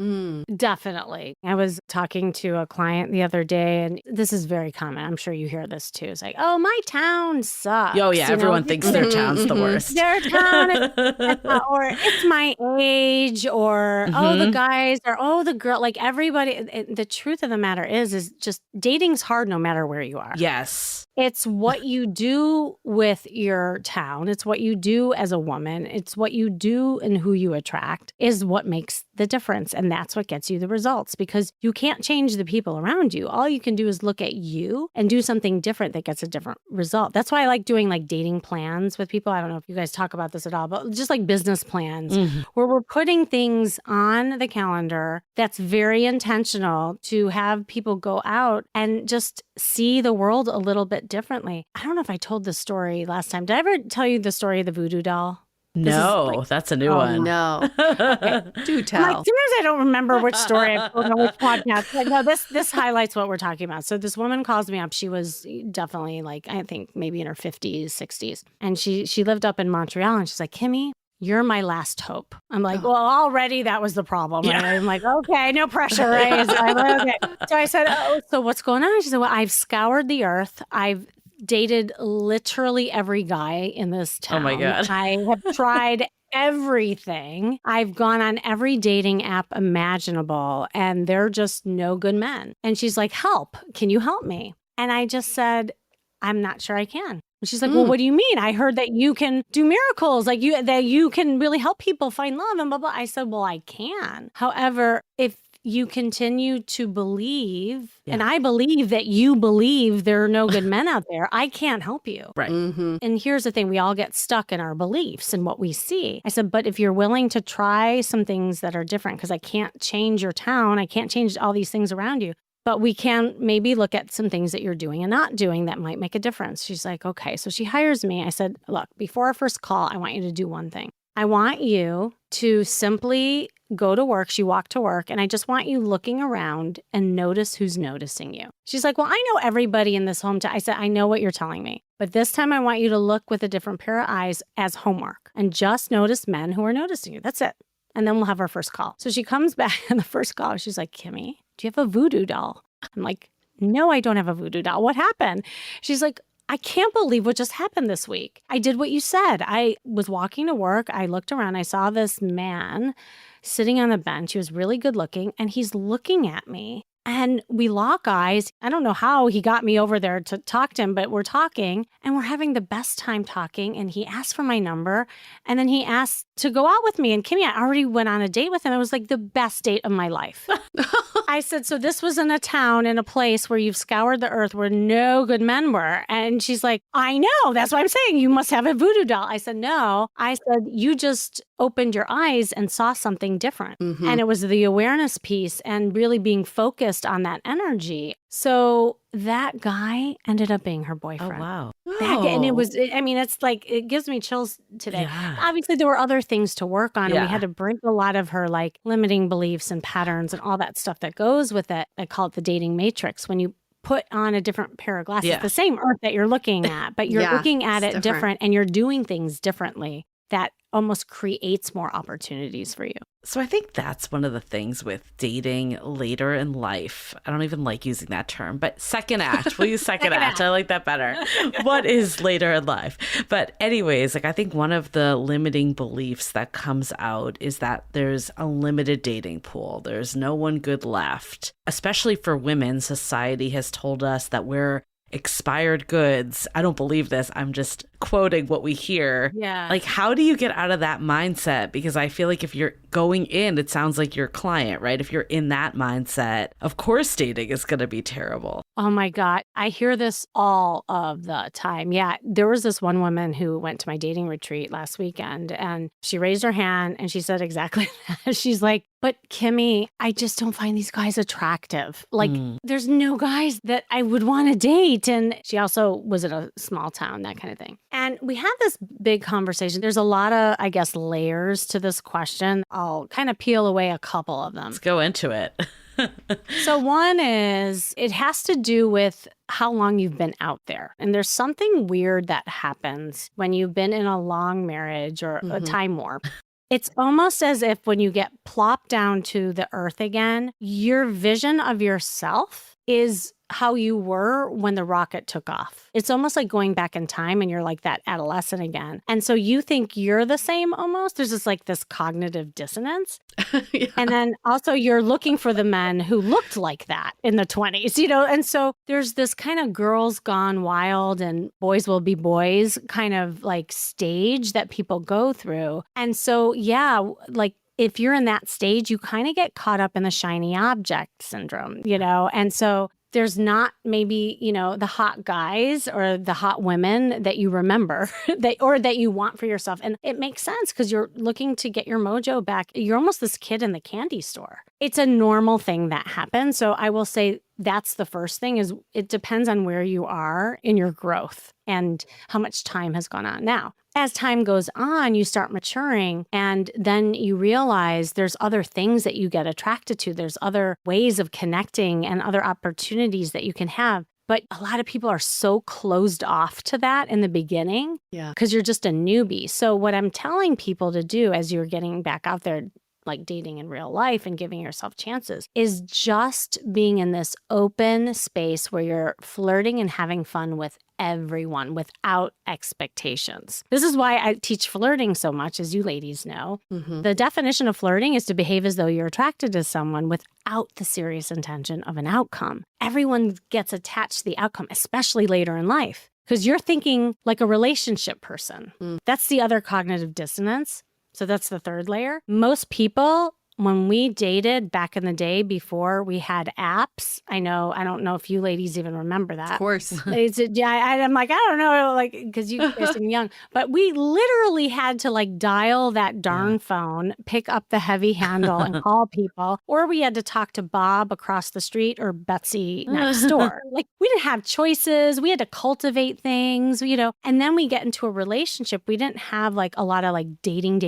Definitely. I was talking to a client the other day, and this is very common. I'm sure you hear this too. It's like, oh, my town sucks. Oh, yeah. Everyone thinks their town's the worst. Their town is, or it's my age, or, oh, the guys, or, oh, the girl. Like everybody, the truth of the matter is just dating's hard no matter where you are. Yes. It's what you do with your town. It's what you do as a woman. It's what you do and who you attract is what makes the difference. And that's what gets you the results because you can't change the people around you. All you can do is look at you and do something different that gets a different result. That's why I like doing like dating plans with people. I don't know if you guys talk about this at all, but just like business plans where we're putting things on the calendar that's very intentional to have people go out and just see the world a little bit differently. I don't know if I told this story last time. Did I ever tell you the story of the voodoo doll? No, that's a new one. No. Okay. Do tell. Like, sometimes I don't remember which story I've told on which podcast. But no, this highlights what we're talking about. So this woman calls me up. She was definitely like, I think maybe in her 50s, 60s. And she lived up in Montreal. And she's like, Kimmy, you're my last hope. I'm like, well, already that was the problem. Yeah. Right? I'm like, okay, no pressure. Right? So I'm like, okay. So I said, oh, so what's going on? She said, well, I've scoured the earth. I've dated literally every guy in this town. Oh my God. I have tried everything. I've gone on every dating app imaginable, and they're just no good men. And she's like, help. Can you help me? And I just said, I'm not sure I can. And she's like, well, what do you mean? I heard that you can do miracles, that you can really help people find love and blah, blah. I said, well, I can. However, if you continue to believe, and I believe that you believe there are no good men out there, I can't help you. Right. Mm-hmm. And here's the thing, we all get stuck in our beliefs and what we see. I said, but if you're willing to try some things that are different, because I can't change your town, I can't change all these things around you, but we can maybe look at some things that you're doing and not doing that might make a difference. She's like, okay. So she hires me. I said, look, before our first call, I want you to do one thing. I want you to simply go to work. She walked to work, and I just want you looking around and notice who's noticing you. She's like, well, I know everybody in this hometown. I said, I know what you're telling me, but this time I want you to look with a different pair of eyes as homework and just notice men who are noticing you. That's it. And then we'll have our first call. So she comes back in the first call. She's like, Kimmy, do you have a voodoo doll? I'm like, no, I don't have a voodoo doll. What happened? She's like, I can't believe what just happened this week. I did what you said. I was walking to work. I looked around. I saw this man sitting on a bench. He was really good looking, and he's looking at me. And we lock eyes. I don't know how he got me over there to talk to him, but we're talking and we're having the best time talking. And he asked for my number, and then he asked to go out with me. And Kimmy, I already went on a date with him. It was like the best date of my life. I said, so this was in a town, in a place where you've scoured the earth where no good men were. And she's like, I know. That's what I'm saying. You must have a voodoo doll. I said, no. I said, you just opened your eyes and saw something different. Mm-hmm. And it was the awareness piece and really being focused on that energy. So that guy ended up being her Oh, boyfriend. wow. And it was, I mean, it's like, it gives me chills today. Yeah. Obviously, there were other things to work on. And Yeah. we had to break a lot of her like limiting beliefs and patterns and all that stuff that goes with it. I call it the dating matrix. When you put on a different pair of glasses, Yeah. the same earth that you're looking at, but you're Yeah, looking at it's it different and you're doing things differently. That almost creates more opportunities for you. So I think that's one of the things with dating later in life. I don't even like using that term, but second act. We'll use second act. I like that better. What is later in life? But anyways, like I think one of the limiting beliefs that comes out is that there's a limited dating pool. There's no one good left. Especially for women, society has told us that we're expired goods. I don't believe this. I'm just quoting what we hear. Yeah. Like, how do you get out of that mindset? Because I feel like if you're going in, it sounds like your client, right? If you're in that mindset, of course dating is going to be terrible. Oh my God. I hear this all of the time. Yeah. There was this one woman who went to my dating retreat last weekend, and she raised her hand and she said exactly that. She's like, but Kimmy, I just don't find these guys attractive. Like, there's no guys that I would want to date. And she also was in a small town, that kind of thing. And we had this big conversation. There's a lot of, I guess, layers to this question. I'll kind of peel away a couple of them. Let's go into it. So one is, it has to do with how long you've been out there. And there's something weird that happens when you've been in a long marriage or a time warp. It's almost as if when you get plopped down to the earth again, your vision of yourself is how you were when the rocket took off. It's almost like going back in time and you're like that adolescent again. And so you think you're the same almost. There's just like this cognitive dissonance. Yeah. And then also you're looking for the men who looked like that in the 20s, you know? And so there's this kind of girls gone wild and boys will be boys kind of like stage that people go through. And so, yeah, like if you're in that stage, you kind of get caught up in the shiny object syndrome, you know? And so there's not maybe, you know, the hot guys or the hot women that you remember that you want for yourself. And it makes sense because you're looking to get your mojo back. You're almost this kid in the candy store. It's a normal thing that happens. So I will say that's the first thing is it depends on where you are in your growth and how much time has gone on. Now, as time goes on, you start maturing and then you realize there's other things that you get attracted to. There's other ways of connecting and other opportunities that you can have. But a lot of people are so closed off to that in the beginning because you're just a newbie. So what I'm telling people to do as you're getting back out there, like dating in real life and giving yourself chances, is just being in this open space where you're flirting and having fun with everyone without expectations. This is why I teach flirting so much, as you ladies know. The definition of flirting is to behave as though you're attracted to someone without the serious intention of an outcome. Everyone gets attached to the outcome, especially later in life, because you're thinking like a relationship person. That's the other cognitive dissonance. So that's the third layer. Most people, when we dated back in the day before we had apps, I don't know if you ladies even remember that. Of course. I'm like, I don't know, like, because you guys seem young, but we literally had to like dial that darn phone, pick up the heavy handle and call people, or we had to talk to Bob across the street or Betsy next door. Like, we didn't have choices. We had to cultivate things, and then we get into a relationship. We didn't have like a lot of like dating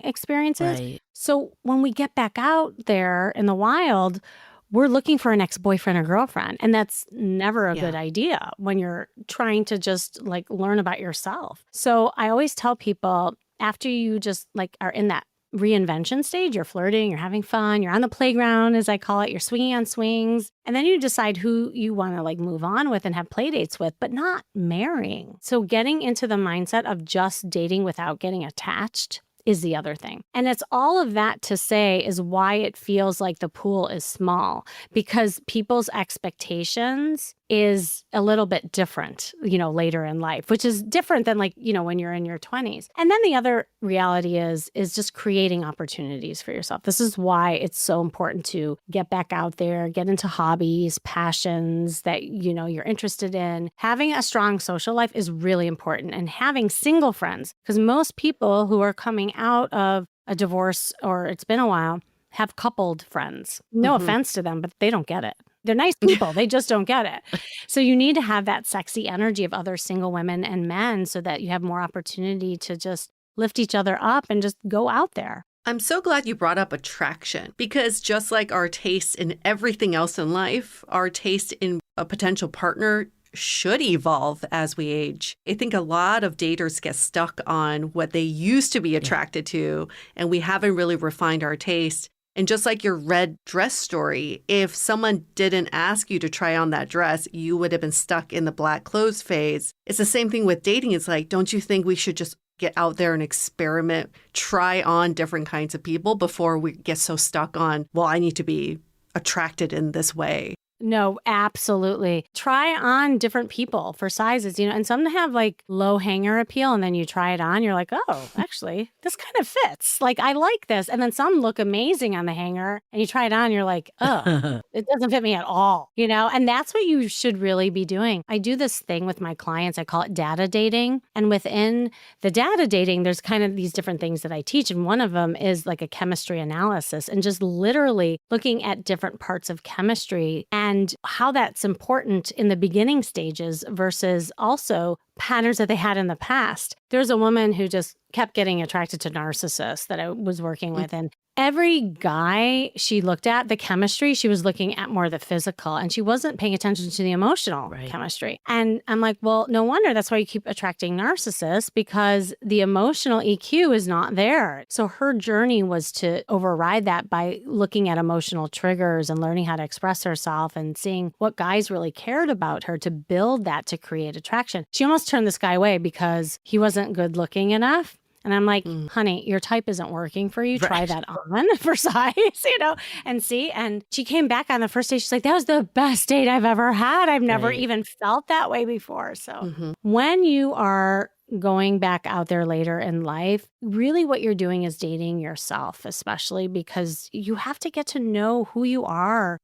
experiences. Right. So when we get back out there in the wild, we're looking for an ex-boyfriend or girlfriend. And that's never a good idea when you're trying to just like learn about yourself. So I always tell people, after you just like are in that reinvention stage, you're flirting, you're having fun, you're on the playground, as I call it, you're swinging on swings. And then you decide who you want to like move on with and have play dates with, but not marrying. So getting into the mindset of just dating without getting attached is the other thing. And it's all of that to say is why it feels like the pool is small, because people's expectations is a little bit different, later in life, which is different than like, when you're in your 20s. And then the other reality is just creating opportunities for yourself. This is why it's so important to get back out there, get into hobbies, passions that, you're interested in. Having a strong social life is really important, and having single friends, because most people who are coming out of a divorce or it's been a while have coupled friends. No offense to them, but they don't get it. They're nice people. They just don't get it. So you need to have that sexy energy of other single women and men so that you have more opportunity to just lift each other up and just go out there. I'm so glad you brought up attraction, because just like our taste in everything else in life, our taste in a potential partner should evolve as we age. I think a lot of daters get stuck on what they used to be attracted to, and we haven't really refined our taste. And just like your red dress story, if someone didn't ask you to try on that dress, you would have been stuck in the black clothes phase. It's the same thing with dating. It's like, don't you think we should just get out there and experiment, try on different kinds of people before we get so stuck on, well, I need to be attracted in this way? No, absolutely. Try on different people for sizes, and some have like low hanger appeal, and then you try it on, you're like, oh, actually, this kind of fits. Like, I like this. And then some look amazing on the hanger, and you try it on, you're like, oh, it doesn't fit me at all, and that's what you should really be doing. I do this thing with my clients. I call it data dating. And within the data dating, there's kind of these different things that I teach. And one of them is like a chemistry analysis, and just literally looking at different parts of chemistry and how that's important in the beginning stages versus also patterns that they had in the past. There's a woman who just kept getting attracted to narcissists that I was working with. And every guy she looked at, the chemistry, she was looking at more the physical, and she wasn't paying attention to the emotional chemistry. And I'm like, well, no wonder that's why you keep attracting narcissists, because the emotional EQ is not there. So her journey was to override that by looking at emotional triggers and learning how to express herself and seeing what guys really cared about her to build that to create attraction. She almost turned this guy away because he wasn't good looking enough. And I'm like, honey, your type isn't working for you. Try that on for size, and see. And she came back on the first day. She's like, that was the best date I've ever had. I've never even felt that way before. So when you are going back out there later in life, really what you're doing is dating yourself, especially because you have to get to know who you are.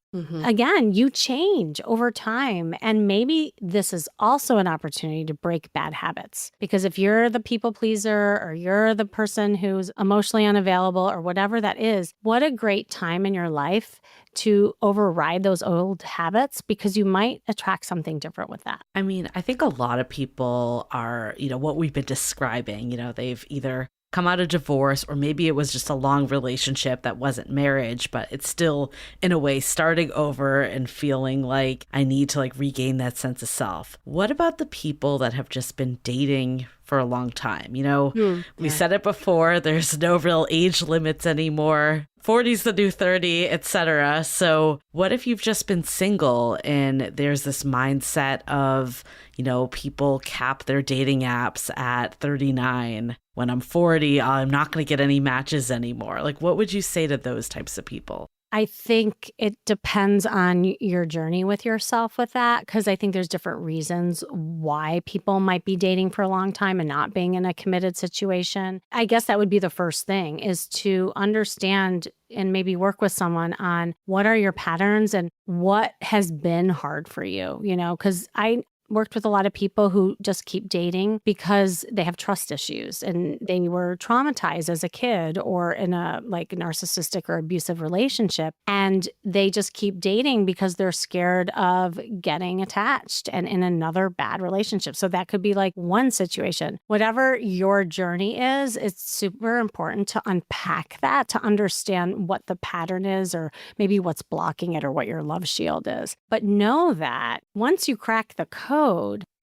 Again, you change over time. And maybe this is also an opportunity to break bad habits. Because if you're the people pleaser, or you're the person who's emotionally unavailable, or whatever that is, what a great time in your life to override those old habits, because you might attract something different with that. I mean, I think a lot of people are, what we've been describing, they've either come out of divorce, or maybe it was just a long relationship that wasn't marriage, but it's still in a way starting over and feeling like I need to like regain that sense of self. What about the people that have just been dating for a long time? You know, we said it before, there's no real age limits anymore. 40's the new 30, etc. So what if you've just been single and there's this mindset of, you know, people cap their dating apps at 39. When I'm 40, I'm not going to get any matches anymore. Like, what would you say to those types of people? I think it depends on your journey with yourself with that, because I think there's different reasons why people might be dating for a long time and not being in a committed situation. I guess that would be the first thing, is to understand and maybe work with someone on what are your patterns and what has been hard for you, you know, because I worked with a lot of people who just keep dating because they have trust issues and they were traumatized as a kid or in a like narcissistic or abusive relationship. And they just keep dating because they're scared of getting attached and in another bad relationship. So that could be like one situation. Whatever your journey is, it's super important to unpack that, to understand what the pattern is or maybe what's blocking it or what your love shield is. But know that once you crack the code,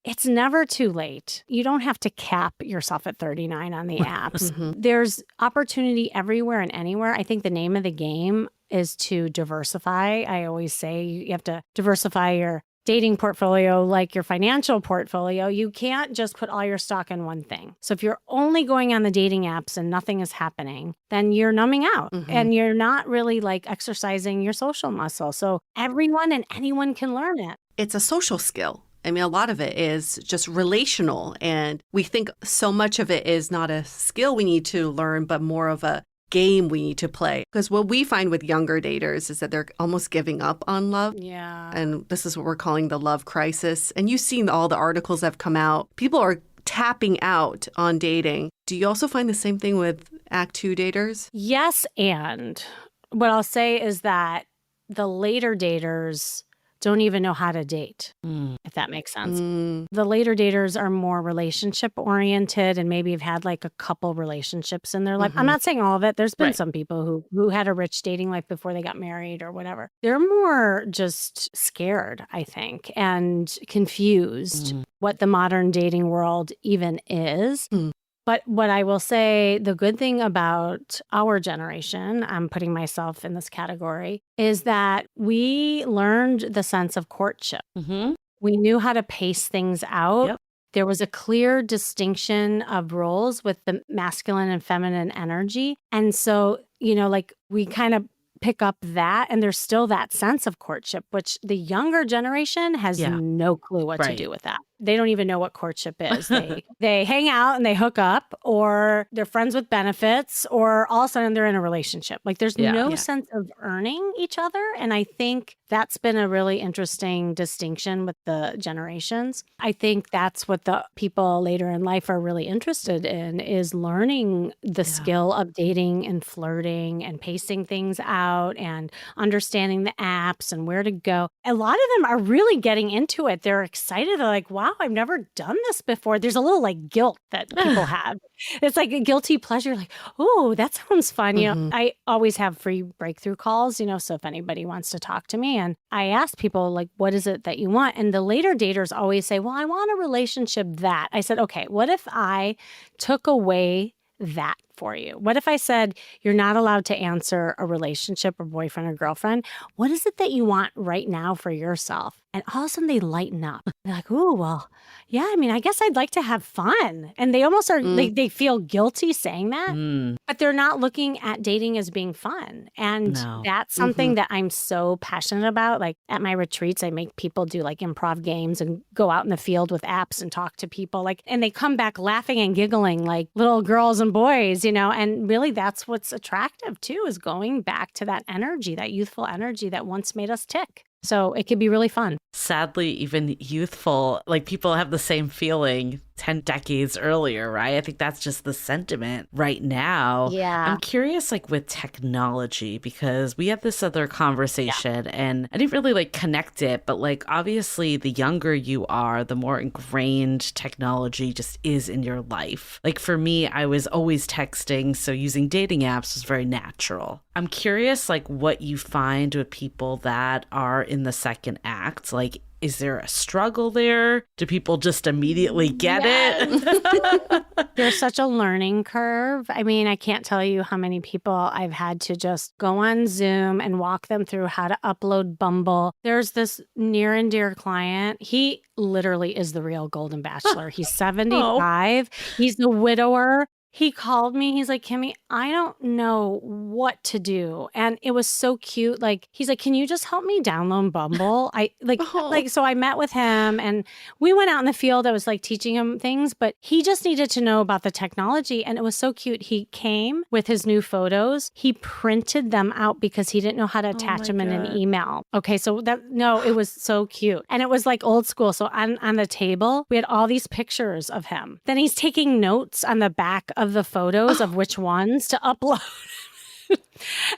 it's never too late. You don't have to cap yourself at 39 on the apps. There's opportunity everywhere and anywhere. I think the name of the game is to diversify. I always say you have to diversify your dating portfolio like your financial portfolio. You can't just put all your stock in one thing. So if you're only going on the dating apps and nothing is happening, then you're numbing out and you're not really like exercising your social muscle. So everyone and anyone can learn it. It's a social skill. I mean, a lot of it is just relational. And we think so much of it is not a skill we need to learn, but more of a game we need to play. Because what we find with younger daters is that they're almost giving up on love. Yeah. And this is what we're calling the love crisis. And you've seen all the articles that have come out. People are tapping out on dating. Do you also find the same thing with Act 2 daters? Yes. And what I'll say is that the later daters don't even know how to date, if that makes sense. The later daters are more relationship oriented and maybe have had like a couple relationships in their life. I'm not saying all of it. There's been some people who had a rich dating life before they got married or whatever. They're more just scared, I think, and confused what the modern dating world even is. But what I will say, the good thing about our generation, I'm putting myself in this category, is that we learned the sense of courtship. We knew how to pace things out. There was a clear distinction of roles with the masculine and feminine energy. And so, you know, like we kind of pick up that, and there's still that sense of courtship, which the younger generation has no clue what to do with that. They don't even know what courtship is. They hang out and they hook up, or they're friends with benefits, or all of a sudden they're in a relationship. Like there's no sense of earning each other. And I think that's been a really interesting distinction with the generations. I think that's what the people later in life are really interested in, is learning the skill of dating and flirting and pacing things out and understanding the apps and where to go. A lot of them are really getting into it. They're excited. They're like, wow, I've never done this before. There's a little like guilt that people have. It's like a guilty pleasure. Like, oh, that sounds fun. You know, I always have free breakthrough calls, you know, so if anybody wants to talk to me, and I ask people like, what is it that you want? And the later daters always say, well, I want a relationship that. I said, okay, what if I took away that for you? What if I said, you're not allowed to answer a relationship or boyfriend or girlfriend? What is it that you want right now for yourself? And all of a sudden they lighten up. They're like, oh, well, yeah, I mean, I guess I'd like to have fun. And they almost are, they feel guilty saying that, but they're not looking at dating as being fun. And that's something that I'm so passionate about. Like at my retreats, I make people do like improv games and go out in the field with apps and talk to people, like, and they come back laughing and giggling like little girls and boys, you know, and really that's what's attractive too, is going back to that energy, that youthful energy that once made us tick. So it could be really fun. Sadly, even youthful, like people have the same feeling 10 decades earlier, right? I think that's just the sentiment right now. Yeah. I'm curious, like with technology, because we had this other conversation and I didn't really like connect it, but like obviously the younger you are, the more ingrained technology just is in your life. Like for me, I was always texting, so using dating apps was very natural. I'm curious, like what you find with people that are in the second act, like is there a struggle there? Do people just immediately get it? There's such a learning curve. I mean, I can't tell you how many people I've had to just go on Zoom and walk them through how to upload Bumble. There's this near and dear client. He literally is the real Golden Bachelor. He's 75. He's a widower. He called me. He's like, Kimmy, I don't know what to do. And it was so cute. Like, he's like, can you just help me download Bumble? So I met with him and we went out in the field. I was like teaching him things, but he just needed to know about the technology. And it was so cute. He came with his new photos. He printed them out because he didn't know how to attach them in an email. Okay. So it was so cute. And it was like old school. So on the table, we had all these pictures of him. Then he's taking notes on the back of the photos of which ones to upload.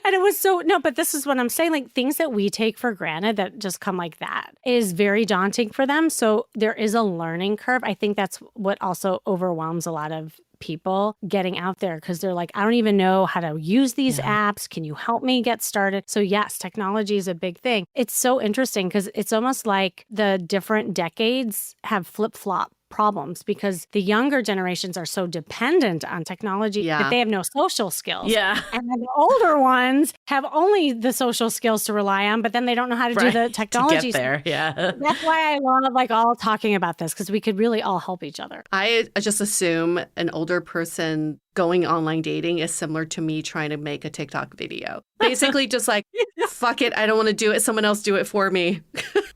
And it was but this is what I'm saying, like things that we take for granted that just come like that is very daunting for them. So there is a learning curve. I think that's what also overwhelms a lot of people getting out there because they're like, I don't even know how to use these apps. Can you help me get started? So yes, technology is a big thing. It's so interesting because it's almost like the different decades have flip-flop problems because the younger generations are so dependent on technology that they have no social skills. Yeah. And then the older ones have only the social skills to rely on, but then they don't know how to do the technology. To get there, yeah. That's why I love like all talking about this because we could really all help each other. I just assume an older person going online dating is similar to me trying to make a TikTok video. Basically just like, fuck it, I don't want to do it. Someone else do it for me.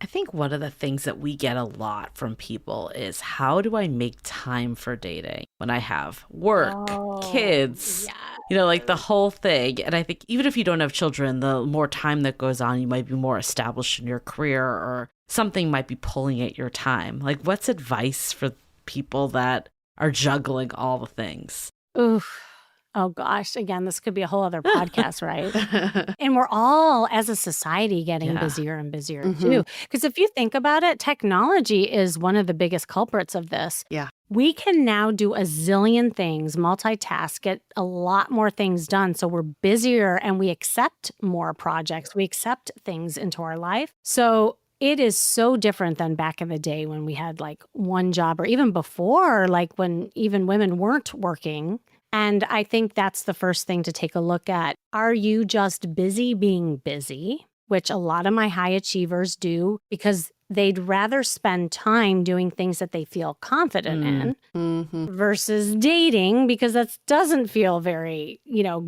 I think one of the things that we get a lot from people is how do I make time for dating when I have work, kids, like the whole thing. And I think even if you don't have children, the more time that goes on, you might be more established in your career or something might be pulling at your time. Like what's advice for people that are juggling all the things? Oof. Oh gosh, again, this could be a whole other podcast, right? And we're all, as a society, getting busier and busier too. Because if you think about it, technology is one of the biggest culprits of this. Yeah. We can now do a zillion things, multitask, get a lot more things done. So we're busier and we accept more projects. We accept things into our life. So it is so different than back in the day when we had like one job or even before, like when even women weren't working. And I think that's the first thing to take a look at. Are you just busy being busy, which a lot of my high achievers do because they'd rather spend time doing things that they feel confident in versus dating because that doesn't feel very,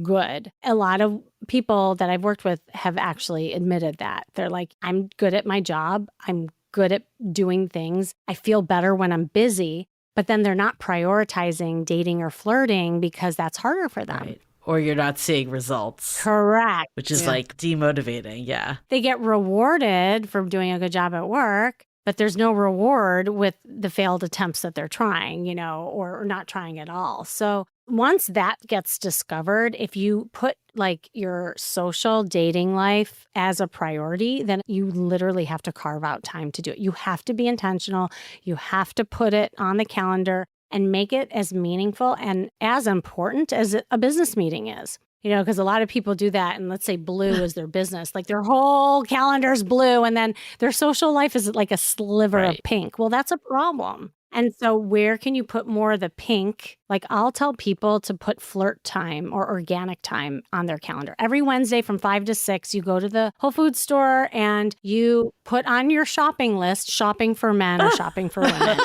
good. A lot of people that I've worked with have actually admitted that. They're like, I'm good at my job. I'm good at doing things. I feel better when I'm busy. But then they're not prioritizing dating or flirting because that's harder for them. Right. Or you're not seeing results. Correct. Which is like demotivating. Yeah. They get rewarded for doing a good job at work, but there's no reward with the failed attempts that they're trying, or not trying at all. So once that gets discovered, if you put like your social dating life as a priority, then you literally have to carve out time to do it. You have to be intentional. You have to put it on the calendar and make it as meaningful and as important as a business meeting is. Because a lot of people do that. And let's say blue is their business, like their whole calendar is blue. And then their social life is like a sliver of pink. Well, that's a problem. And so where can you put more of the pink? Like I'll tell people to put flirt time or organic time on their calendar. Every Wednesday from 5 to 6, you go to the Whole Foods store and you put on your shopping list, shopping for men or shopping for women,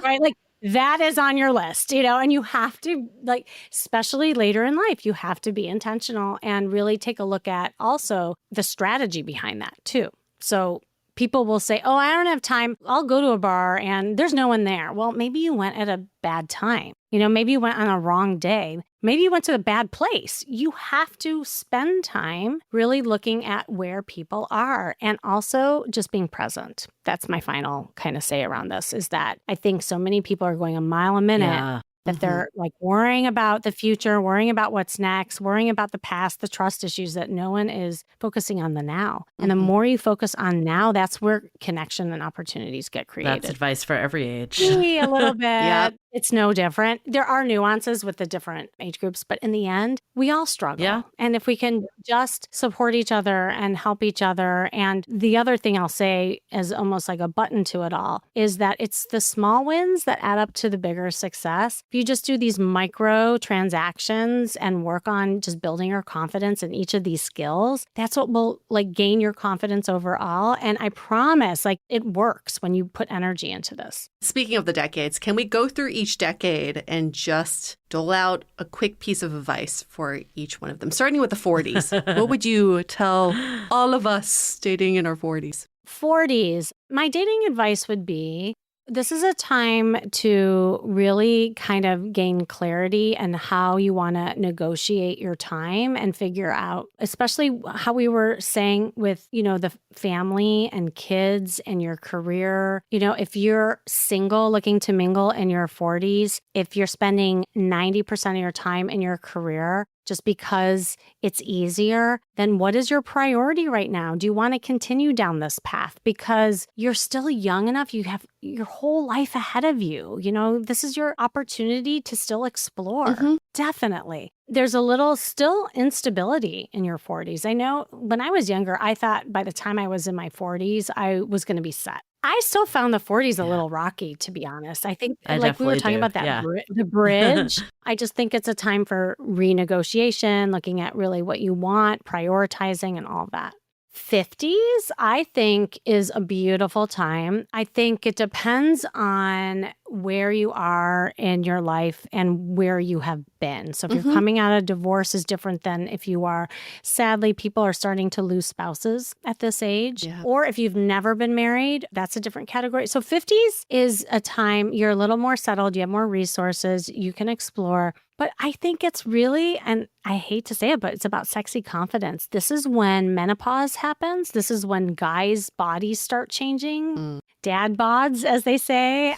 right? Like that is on your list, and you have to like, especially later in life, you have to be intentional and really take a look at also the strategy behind that too. So people will say, oh, I don't have time. I'll go to a bar and there's no one there. Well, maybe you went at a bad time. Maybe you went on a wrong day. Maybe you went to a bad place. You have to spend time really looking at where people are and also just being present. That's my final kind of say around this, is that I think so many people are going a mile a minute. That they're like worrying about the future, worrying about what's next, worrying about the past, the trust issues, that no one is focusing on the now. And the more you focus on now, that's where connection and opportunities get created. That's advice for every age. A little bit. It's no different. There are nuances with the different age groups, but in the end, we all struggle. Yeah. And if we can just support each other and help each other. And the other thing I'll say as almost like a button to it all is that it's the small wins that add up to the bigger success. If you just do these micro transactions and work on just building your confidence in each of these skills, that's what will like gain your confidence overall. And I promise, like, it works when you put energy into this. Speaking of the decades, can we go through each decade and just dole out a quick piece of advice for each one of them? Starting with the 40s. What would you tell all of us dating in our 40s? 40s. My dating advice would be, this is a time to really kind of gain clarity and how you want to negotiate your time and figure out, especially how we were saying with, the family and kids and your career. If you're single looking to mingle in your 40s, if you're spending 90% of your time in your career just because it's easier, then what is your priority right now? Do you want to continue down this path? Because you're still young enough. You have your whole life ahead of you. This is your opportunity to still explore. Definitely. There's a little still instability in your 40s. I know when I was younger, I thought by the time I was in my 40s, I was going to be set. I still found the 40s a little rocky, to be honest. I think, like we were talking about that, the bridge. I just think it's a time for renegotiation, looking at really what you want, prioritizing and all that. 50s, I think, is a beautiful time. I think it depends on where you are in your life and where you have been. So if you're coming out of divorce is different than if you are. Sadly, people are starting to lose spouses at this age. Yeah. Or if you've never been married, that's a different category. So 50s is a time you're a little more settled, you have more resources, you can explore. But I think it's really, and I hate to say it, but it's about sexy confidence. This is when menopause happens. This is when guys' bodies start changing. Dad bods, as they say.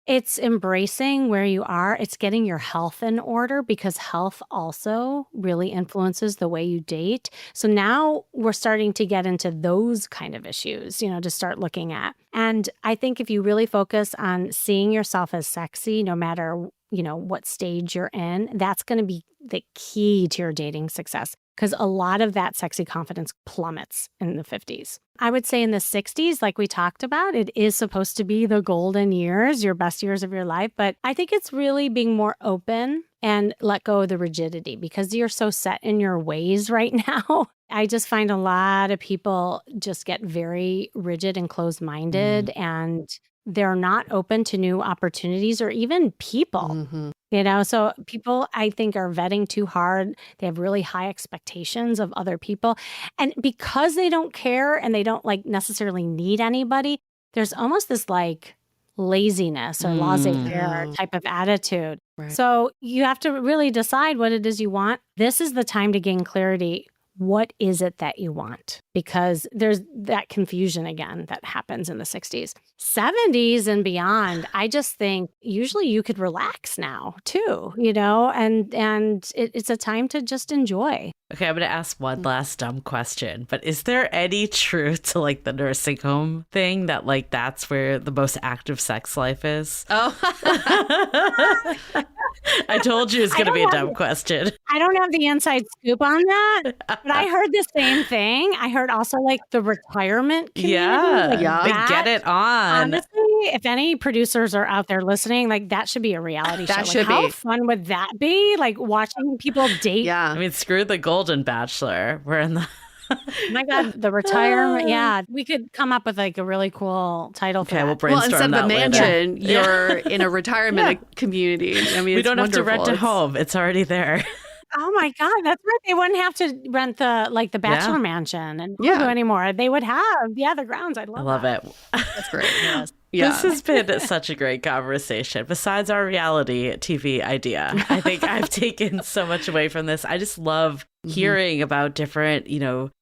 It's embracing where you are. It's getting your health in order, because health also really influences the way you date. So now we're starting to get into those kind of issues, to start looking at. And I think if you really focus on seeing yourself as sexy, no matter what stage you're in, that's going to be the key to your dating success, because a lot of that sexy confidence plummets in the 50s. I would say in the 60s, like we talked about, it is supposed to be the golden years, your best years of your life. But I think it's really being more open and let go of the rigidity, because you're so set in your ways right now. I just find a lot of people just get very rigid and closed-minded, and they're not open to new opportunities or even people, So people, I think, are vetting too hard. They have really high expectations of other people. And because they don't care and they don't necessarily need anybody, there's almost this laziness or laissez-faire type of attitude. Right. So you have to really decide what it is you want. This is the time to gain clarity. What is it that you want? Because there's that confusion again that happens in the 60s. 70s and beyond, I just think usually you could relax now too, and it's a time to just enjoy. Okay, I'm going to ask one last dumb question, but is there any truth to the nursing home thing that that's where the most active sex life is? Oh. I told you it's going to be a dumb question. I don't have the inside scoop on that, but I heard the same thing. I heard also the retirement community. Yeah, they get it on. Honestly, if any producers are out there listening, that should be a reality show. That should be. How be. fun would that be? Watching people date. Yeah. I mean, screw the Golden Bachelor. We're in the... Oh my God, the retirement. Yeah, we could come up with a really cool title for that. We'll brainstorm instead of a mansion, later. You're in a retirement community. I mean, we don't have to wonderful. rent a home. It's already there. Oh my God, that's right. They wouldn't have to rent the bachelor mansion and do anymore. They would have, the grounds. I love it. That's great. Yes. Yeah. This has been such a great conversation. Besides our reality TV idea, I think I've taken so much away from this. I just love hearing about different,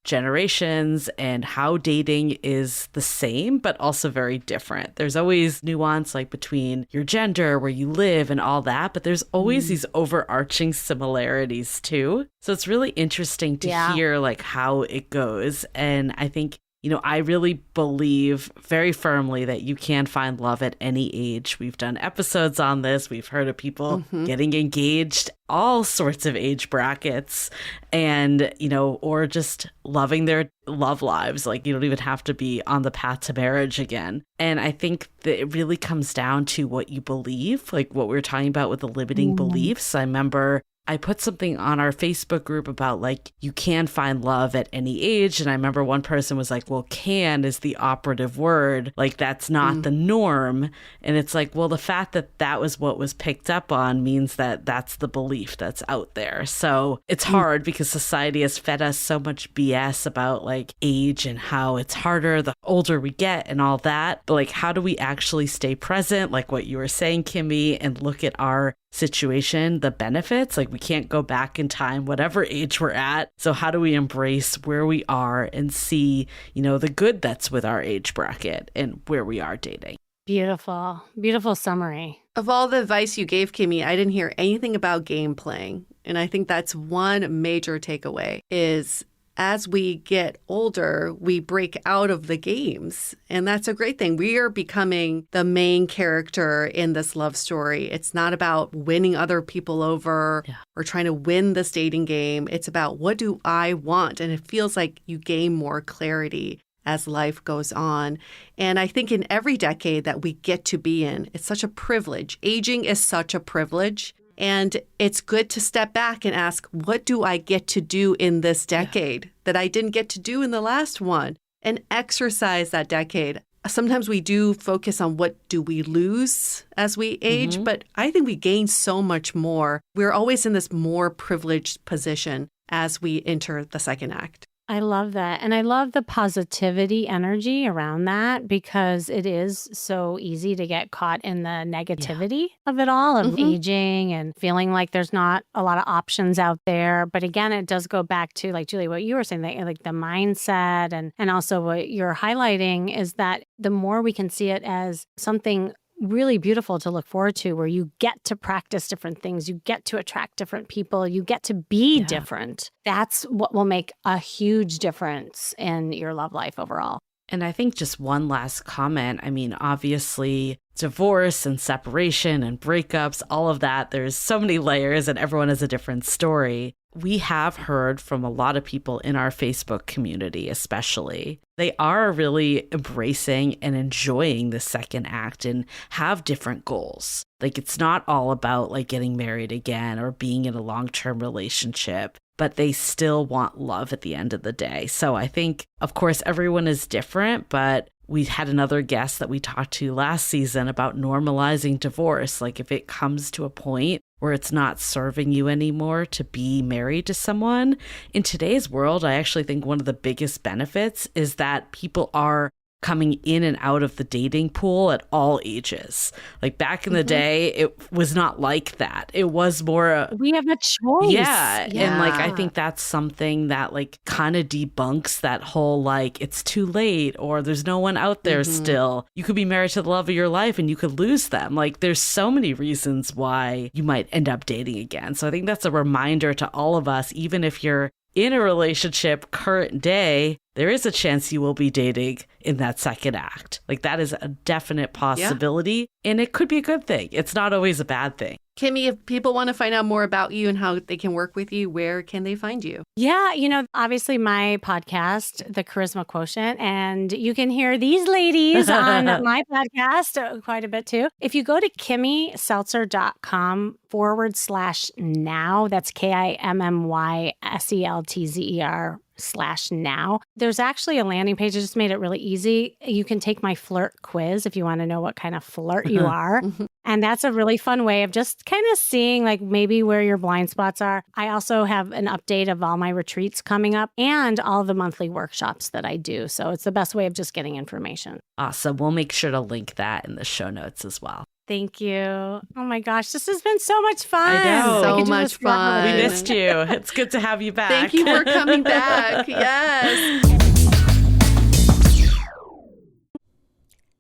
generations and how dating is the same, but also very different. There's always nuance like between your gender, where you live and all that, but there's always these overarching similarities too. So it's really interesting to hear like how it goes. And I think I really believe very firmly that you can find love at any age. We've done episodes on this. We've heard of people getting engaged, all sorts of age brackets, and, or just loving their love lives. Like, you don't even have to be on the path to marriage again. And I think that it really comes down to what you believe, like what we were talking about with the limiting beliefs. I remember I put something on our Facebook group about like, you can find love at any age. And I remember one person was like, well, can is the operative word. Like, that's not the norm. And it's like, well, the fact that that was what was picked up on means that that's the belief that's out there. So it's hard because society has fed us so much BS about like age and how it's harder the older we get and all that. But like, how do we actually stay present? Like what you were saying, Kimmy, and look at our situation, the benefits. Like, we can't go back in time, whatever age we're at. So how do we embrace where we are and see, the good that's with our age bracket and where we are dating? Beautiful. Beautiful summary. Of all the advice you gave, Kimmy, I didn't hear anything about game playing. And I think that's one major takeaway is as we get older, we break out of the games. And that's a great thing. We are becoming the main character in this love story. It's not about winning other people over or trying to win this dating game. It's about, what do I want? And it feels like you gain more clarity as life goes on. And I think in every decade that we get to be in, it's such a privilege. Aging is such a privilege. And it's good to step back and ask, what do I get to do in this decade that I didn't get to do in the last one? And exercise that decade. Sometimes we do focus on what do we lose as we age, but I think we gain so much more. We're always in this more privileged position as we enter the second act. I love that. And I love the positivity energy around that, because it is so easy to get caught in the negativity of it all, of aging and feeling like there's not a lot of options out there. But again, it does go back to, like, Julie, what you were saying, like the mindset, and also what you're highlighting is that the more we can see it as something really beautiful to look forward to, where you get to practice different things, you get to attract different people, you get to be different. That's what will make a huge difference in your love life overall. And I think just one last comment. I mean, obviously, divorce and separation and breakups, all of that, there's so many layers and everyone has a different story. We have heard from a lot of people in our Facebook community, especially. They are really embracing and enjoying the second act and have different goals. Like, it's not all about like getting married again or being in a long-term relationship, but they still want love at the end of the day. So I think, of course, everyone is different, but we had another guest that we talked to last season about normalizing divorce. Like, if it comes to a point where it's not serving you anymore to be married to someone, in today's world, I actually think one of the biggest benefits is that people are coming in and out of the dating pool at all ages. Like, back in the day, it was not like that. It was more we have a choice. Yeah. And like, I think that's something that like kind of debunks that whole like, it's too late or there's no one out there still. You could be married to the love of your life and you could lose them. Like, there's so many reasons why you might end up dating again. So I think that's a reminder to all of us, even if you're in a relationship current day, there is a chance you will be dating in that second act. Like, that is a definite possibility, and it could be a good thing. It's not always a bad thing. Kimmy, if people want to find out more about you and how they can work with you, where can they find you? Yeah, obviously my podcast, The Charisma Quotient, and you can hear these ladies on my podcast quite a bit too. If you go to kimmyseltzer.com/now, that's KIMMYSELTZER/now. There's actually a landing page. I just made it really easy. You can take my flirt quiz if you want to know what kind of flirt you are. And that's a really fun way of just kind of seeing like maybe where your blind spots are. I also have an update of all my retreats coming up and all the monthly workshops that I do. So it's the best way of just getting information. Awesome. We'll make sure to link that in the show notes as well. Thank you. Oh my gosh, this has been so much fun. I know. So much fun. We missed you. It's good to have you back. Thank you for coming back. Yes.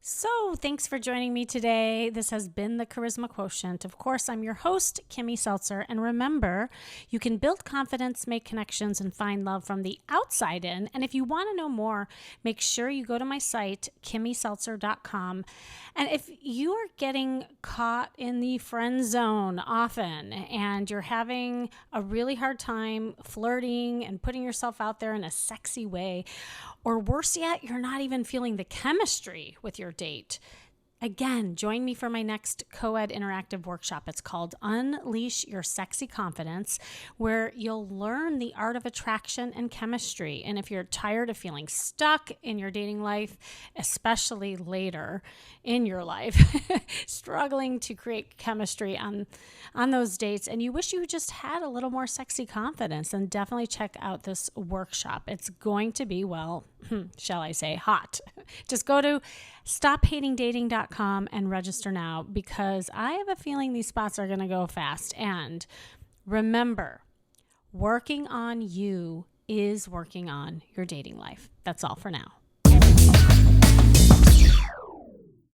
So, thanks for joining me today. This has been the Charisma Quotient. Of course, I'm your host, Kimmy Seltzer. And remember, you can build confidence, make connections, and find love from the outside in. And if you want to know more, make sure you go to my site, kimmyseltzer.com. And if you are getting caught in the friend zone often and you're having a really hard time flirting and putting yourself out there in a sexy way, or worse yet, you're not even feeling the chemistry with your date, again, join me for my next co-ed interactive workshop. It's called Unleash Your Sexy Confidence, where you'll learn the art of attraction and chemistry. And if you're tired of feeling stuck in your dating life, especially later in your life, struggling to create chemistry on those dates, and you wish you just had a little more sexy confidence, then definitely check out this workshop. It's going to be, well, shall I say, hot. Just go to stophatingdating.com and register now, because I have a feeling these spots are going to go fast. And remember, working on you is working on your dating life. That's all for now.